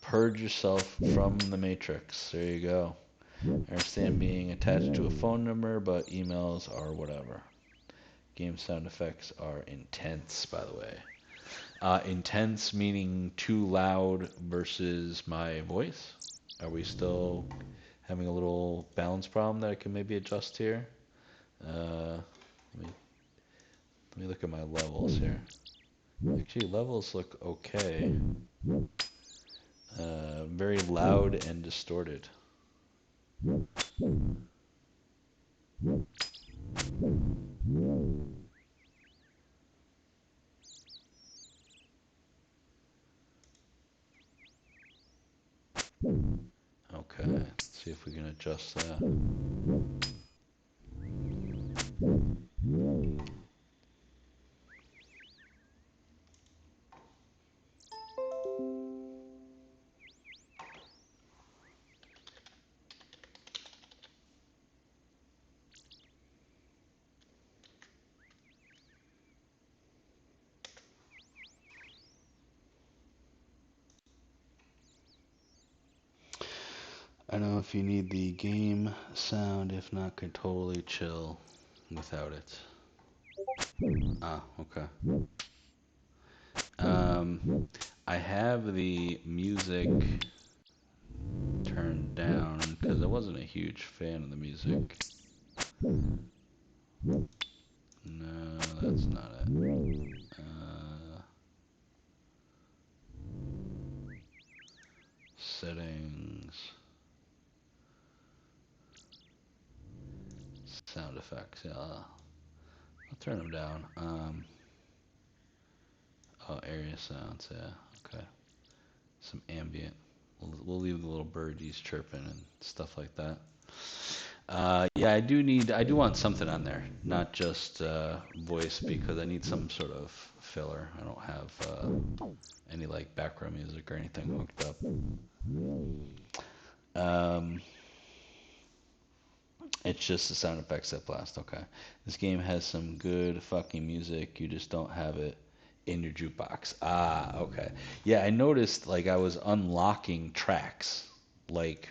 Purge yourself from the matrix. There you go. I understand being attached to a phone number, but emails are whatever. Game sound effects are intense, by the way. Intense meaning too loud versus my voice. Are we still having a little balance problem that I can maybe adjust here? Let me look at my levels here. Actually, levels look okay. Very loud and distorted. Okay, let's see if we can adjust that. I don't know if you need the game sound, if not, can totally chill without it. Ah, okay. I have the music turned down because I wasn't a huge fan of the music. No, that's not it. Settings, sound effects. Yeah, I'll turn them down. Oh, area sounds. Yeah, okay. Some ambient. We'll leave the little birdies chirping and stuff like that. Yeah, I do want something on there, not just voice, because I need some sort of filler. I don't have any like background music or anything hooked up. Um, it's just the sound effects that blast. Okay, this game has some good fucking music. You just don't have it in your jukebox. Ah, okay. Yeah, I noticed like I was unlocking tracks, like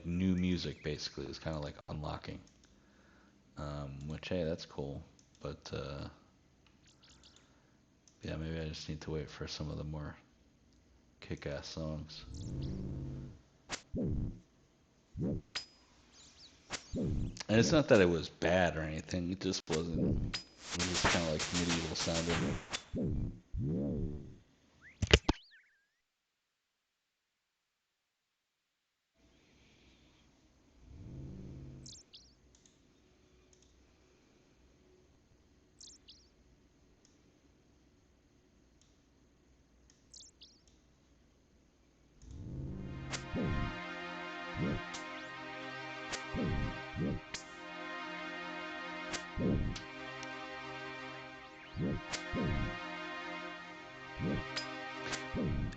new music basically. It's kind of like unlocking. Which hey, that's cool. But yeah, maybe I just need to wait for some of the more kick-ass songs. And it's not that it was bad or anything. It just wasn't. It was just kind of like medieval sounding.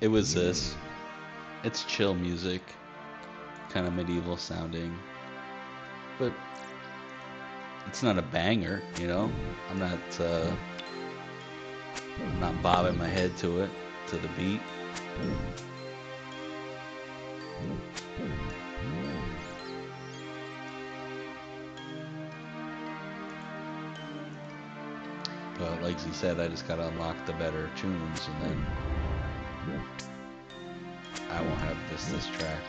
It was this. It's chill music, kind of medieval sounding, but it's not a banger, you know. I'm not. I'm not bobbing my head to it, to the beat. But like he said, I just gotta unlock the better tunes, and then I won't have this track.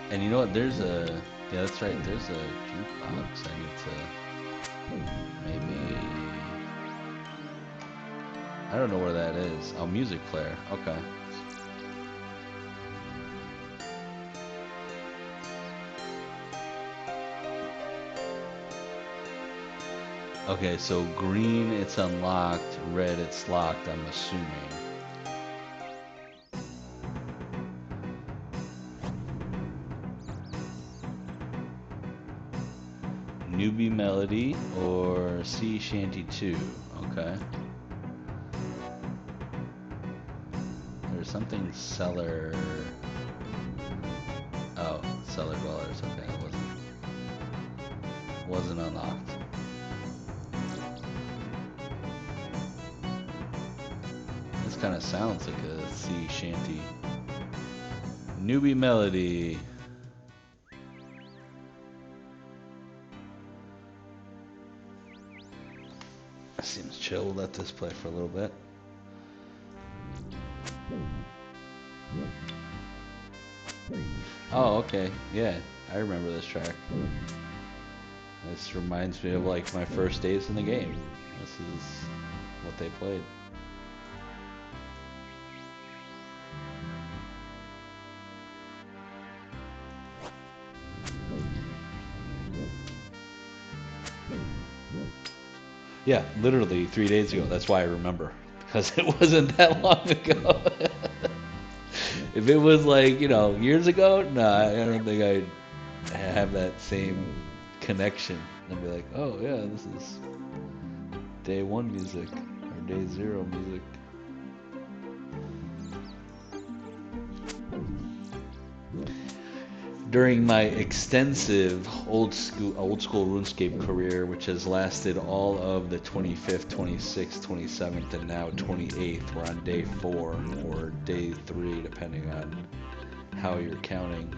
And you know what? Yeah, that's right. There's a jukebox. I need to maybe. I don't know where that is. Oh, music player. Okay. Okay, so green it's unlocked, red it's locked, I'm assuming. Newbie Melody or Sea Shanty 2. Okay. There's something Cellar. Oh, Cellar Dwellers. Okay, it wasn't unlocked. This kind of sounds like a sea shanty. Newbie Melody. Seems chill. We'll let this play for a little bit. Oh, okay. Yeah, I remember this track. This reminds me of like my first days in the game. This is what they played. Yeah, literally 3 days ago. That's why I remember. Because it wasn't that long ago. If it was like, years ago, nah, I don't think I'd have that same connection. I'd be like, oh yeah, this is day one music or day zero music. During my extensive old school RuneScape career, which has lasted all of the 25th, 26th, 27th, and now 28th, we're on day 4 or day 3, depending on how you're counting.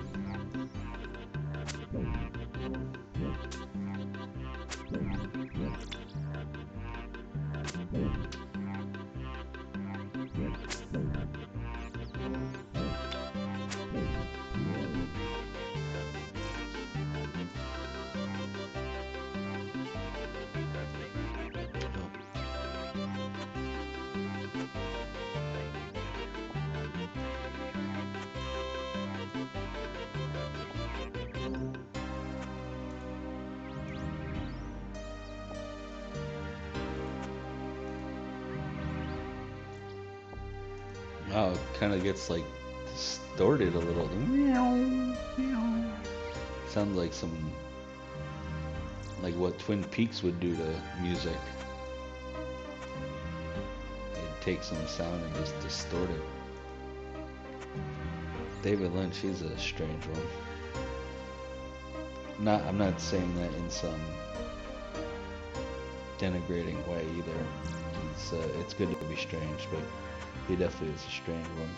Oh, it kind of gets like distorted a little. Sounds like like what Twin Peaks would do to music. They'd take some sound and just distort it. David Lynch, he's a strange one. I'm not saying that in some denigrating way either. It's good to be strange, but he definitely is a strange one.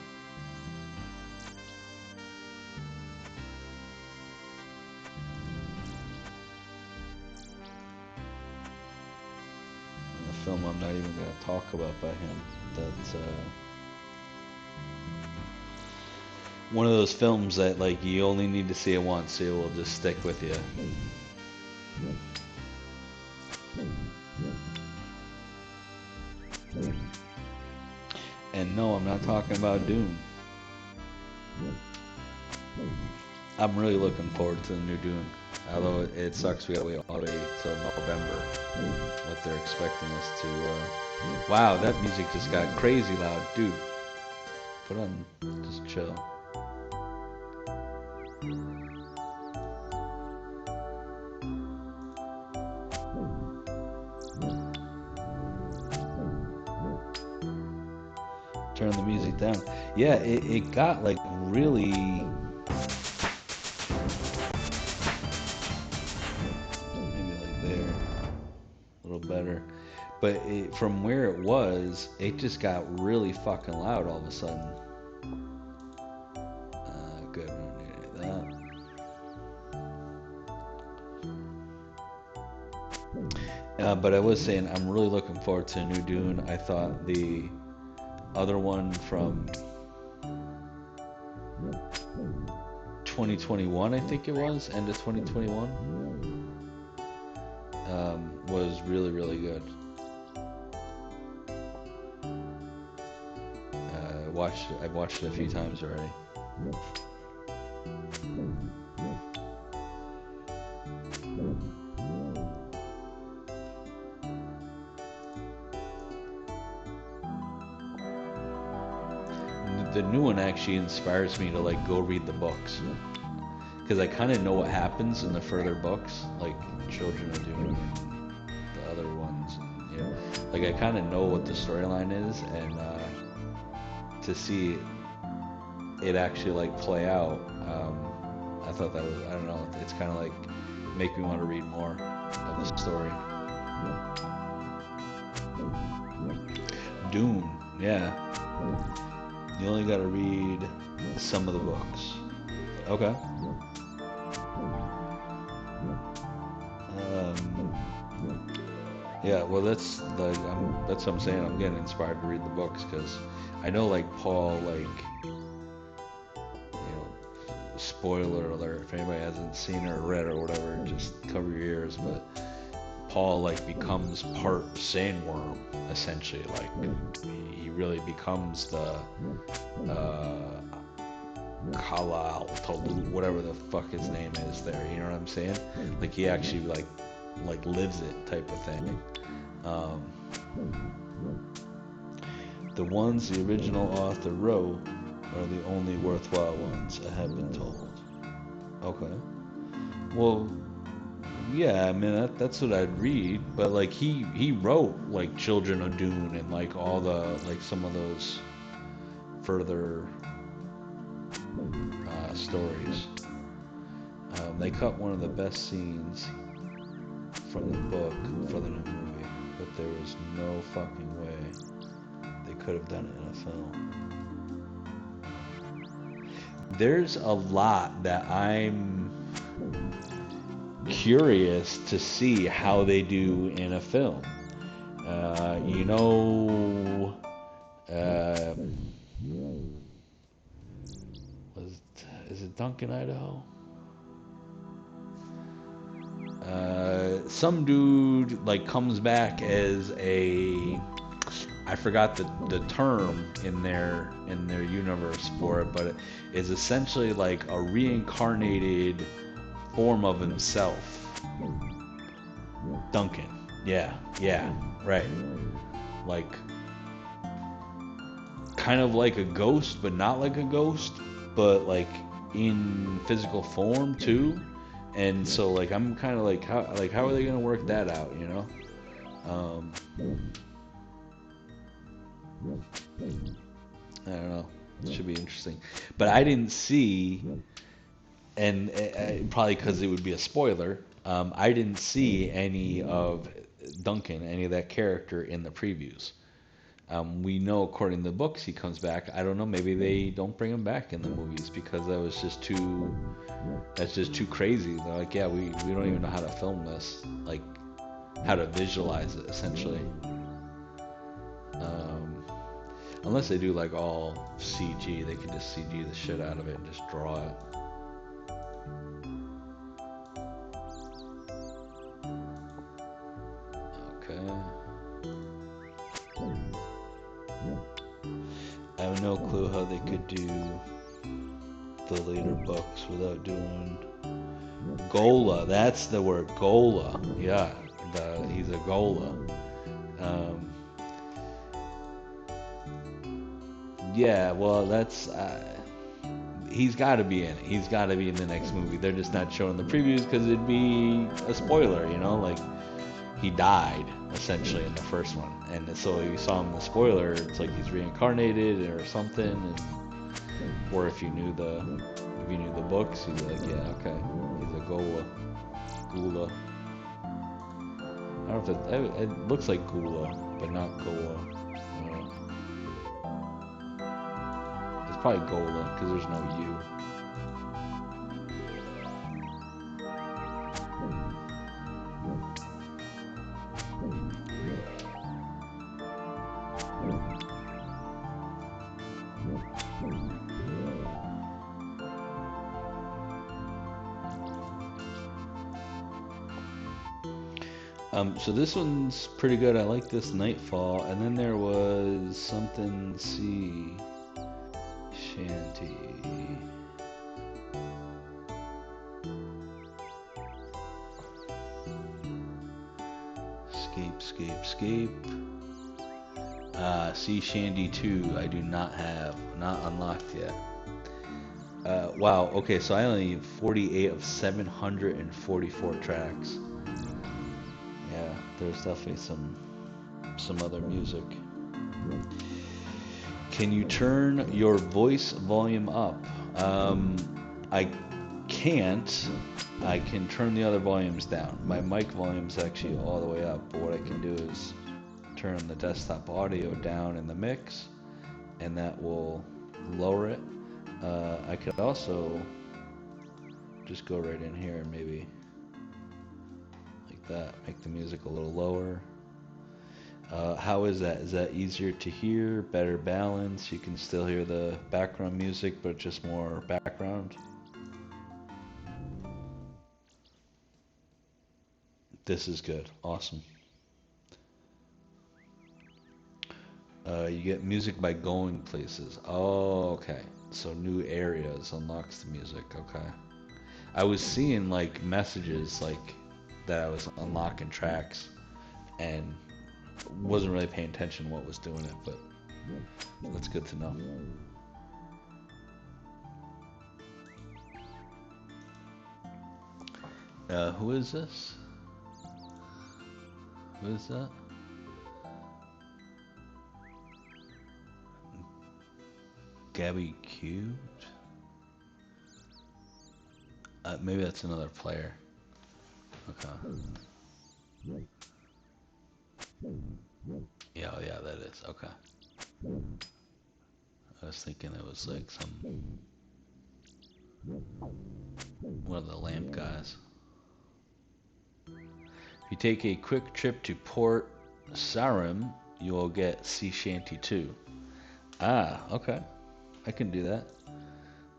A film I'm not even going to talk about by him. That one of those films that like you only need to see it once, so it will just stick with you. And no, I'm not talking about Dune. I'm really looking forward to the new Dune. Although it sucks we gotta wait all the way till November. What they're expecting us to. Wow, that music just got crazy loud, dude. Put on, just chill. Turn the music down. Yeah, it got like really. Maybe like there. A little better. But from where it was, it just got really fucking loud all of a sudden. Good, we don't need any of that. But I was saying, I'm really looking forward to a new Dune. I thought the other one from 2021, I think it was, end of 2021, was really, really good. I've watched it a few times already. The new one actually inspires me to like go read the books, because I kind of know what happens in the further books, like Children of Dune, the other ones. You know, like I kind of know what the storyline is, and to see it actually like play out, I thought that was, I don't know, it's kind of like make me want to read more of the story. Dune, yeah. You only got to read some of the books. Okay. Yeah, well, that's like that's what I'm saying. I'm getting inspired to read the books because I know, like Paul, like spoiler alert if anybody hasn't seen or read or whatever, just cover your ears. But Paul like becomes part sandworm essentially. Like he really becomes the Kalal Talu, whatever the fuck his name is there. You know what I'm saying? Like he actually like lives it type of thing. The ones the original author wrote are the only worthwhile ones, I have been told. Okay. Well, yeah, I mean that's what I'd read, but like he wrote like Children of Dune and like all the like some of those further stories. They cut one of the best scenes from the book for the new movie, but there was no fucking way they could have done it in a film. There's a lot that I'm curious to see how they do in a film. You know, is it Duncan, Idaho? Some dude like comes back as a, I forgot the term in their universe for it, but it is essentially like a reincarnated form of himself. Duncan. Yeah, right. Like kind of like a ghost, but not like a ghost, but like in physical form too. And so like I'm kind of like how are they gonna work that out, you know? I don't know. It should be interesting. But I didn't see, and probably because it would be a spoiler, I didn't see any of Duncan, any of that character in the previews. We know according to the books he comes back. I don't know, maybe they don't bring him back in the movies because that's just too crazy. They're like, yeah, we don't even know how to film this, like how to visualize it essentially. Unless they do like all CG, they can just CG the shit out of it and just draw it. Okay. I have no clue how they could do the later books without doing Gola. That's the word, Gola. Yeah, he's a Gola. Um, yeah, well, that's he's got to be in it. He's got to be in the next movie. They're just not showing the previews because it'd be a spoiler, you know, like he died essentially in the first one, and so you saw him in the spoiler. It's like he's reincarnated or something, and or if you knew the books, you'd be like, yeah, okay, he's a Gula. I don't know if it looks like Gula, but not Gola. It's probably Gola because there's no U. So this one's pretty good. I like this Nightfall, and then there was something sea shanty. Escape. Sea Shandy 2, I do not have, not unlocked yet. Wow, okay, so I only need 48 of 744 tracks. Yeah, there's definitely some other music. Can you turn your voice volume up? I can't. I can turn the other volumes down. My mic volume's actually all the way up, but what I can do is turn the desktop audio down in the mix, and that will lower it. I could also just go right in here and maybe like that, make the music a little lower. How is that? Is that easier to hear? Better balance? You can still hear the background music, but just more background. This is good. Awesome. You get music by going places. Oh, okay. So new areas unlocks the music. Okay. I was seeing like messages like that I was unlocking tracks and wasn't really paying attention to what was doing it, but that's good to know. Who is this? Who is that? Gabby Cubed? Maybe that's another player. Okay. Yeah, oh yeah, that is. Okay. I was thinking it was like one of the lamp guys. If you take a quick trip to Port Sarim, you will get Sea Shanty 2. Ah, okay. I can do that.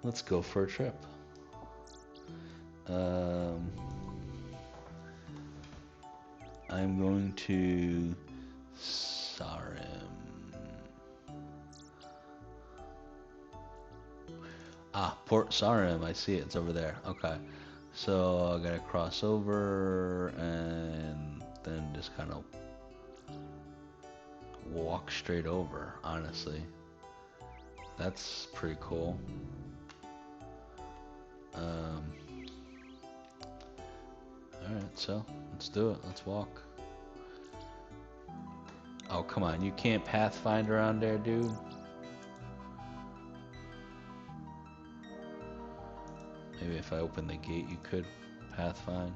Let's go for a trip. I'm going to Sarim. Ah, Port Sarim. I see it. It's over there. Okay. So I gotta cross over and then just kind of walk straight over, honestly. That's pretty cool. Alright, so let's do it. Let's walk. Oh, come on. You can't pathfind around there, dude? Maybe if I open the gate, you could pathfind.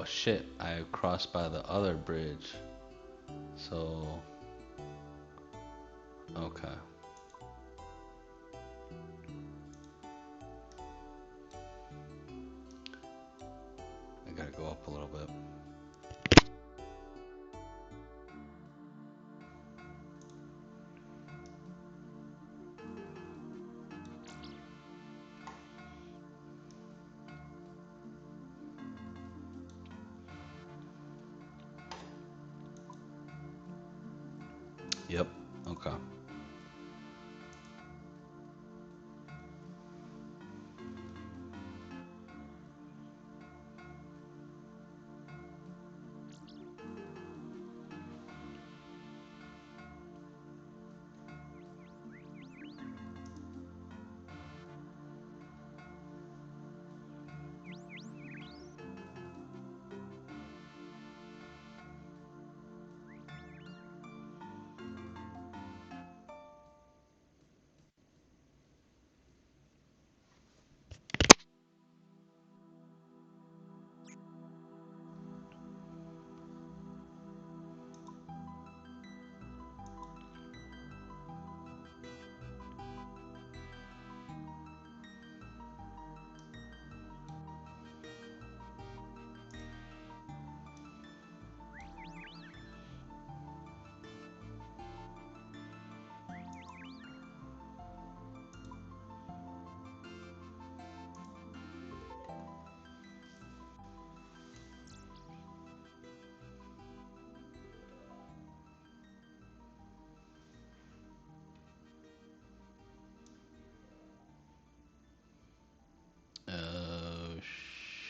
shit, I crossed by the other bridge. So, okay. I gotta go up a little bit. Yep. Okay.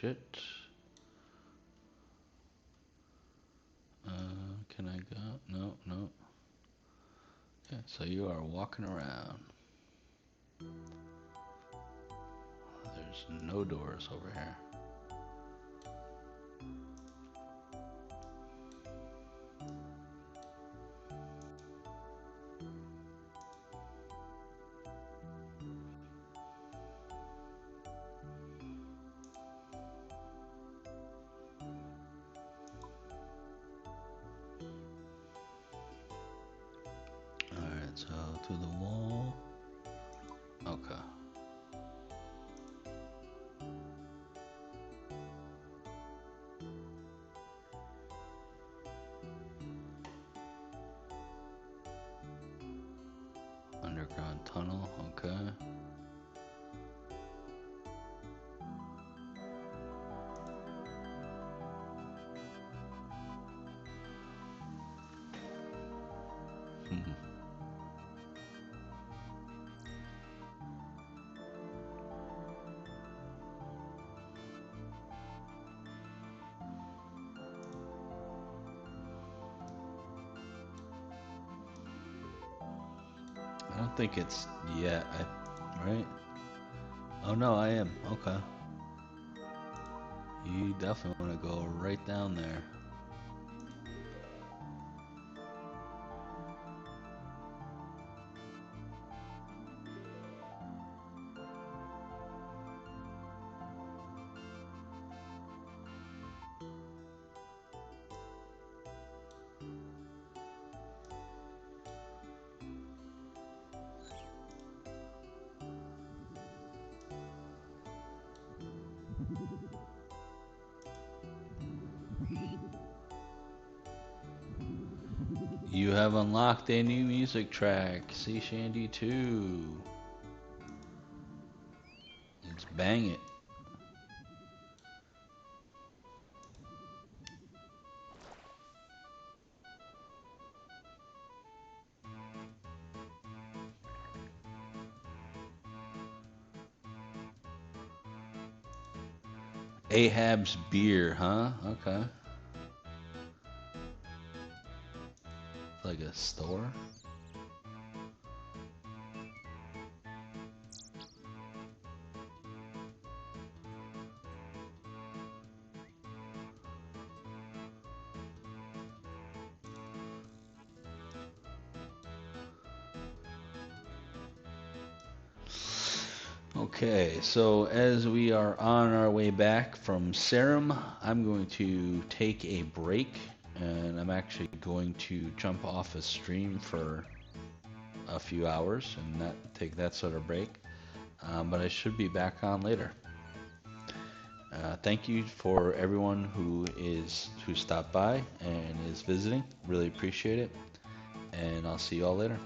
Shit. Can I go? No, no. Yeah, so you are walking around. There's no doors over here. Alright, so to the wall. Okay. Underground tunnel. Okay. I don't think it's yet. Right? Oh no, I am. Okay. You definitely want to go right down there. You have unlocked a new music track, Sea Shandy 2. Let's bang it. Ahab's beer, huh? Okay. Like a store? Okay, so as we are on our way back from Serum, I'm going to take a break and I'm actually going to jump off a stream for a few hours and not take that sort of break. But I should be back on later. Thank you for everyone who stopped by and is visiting. Really appreciate it. And I'll see you all later.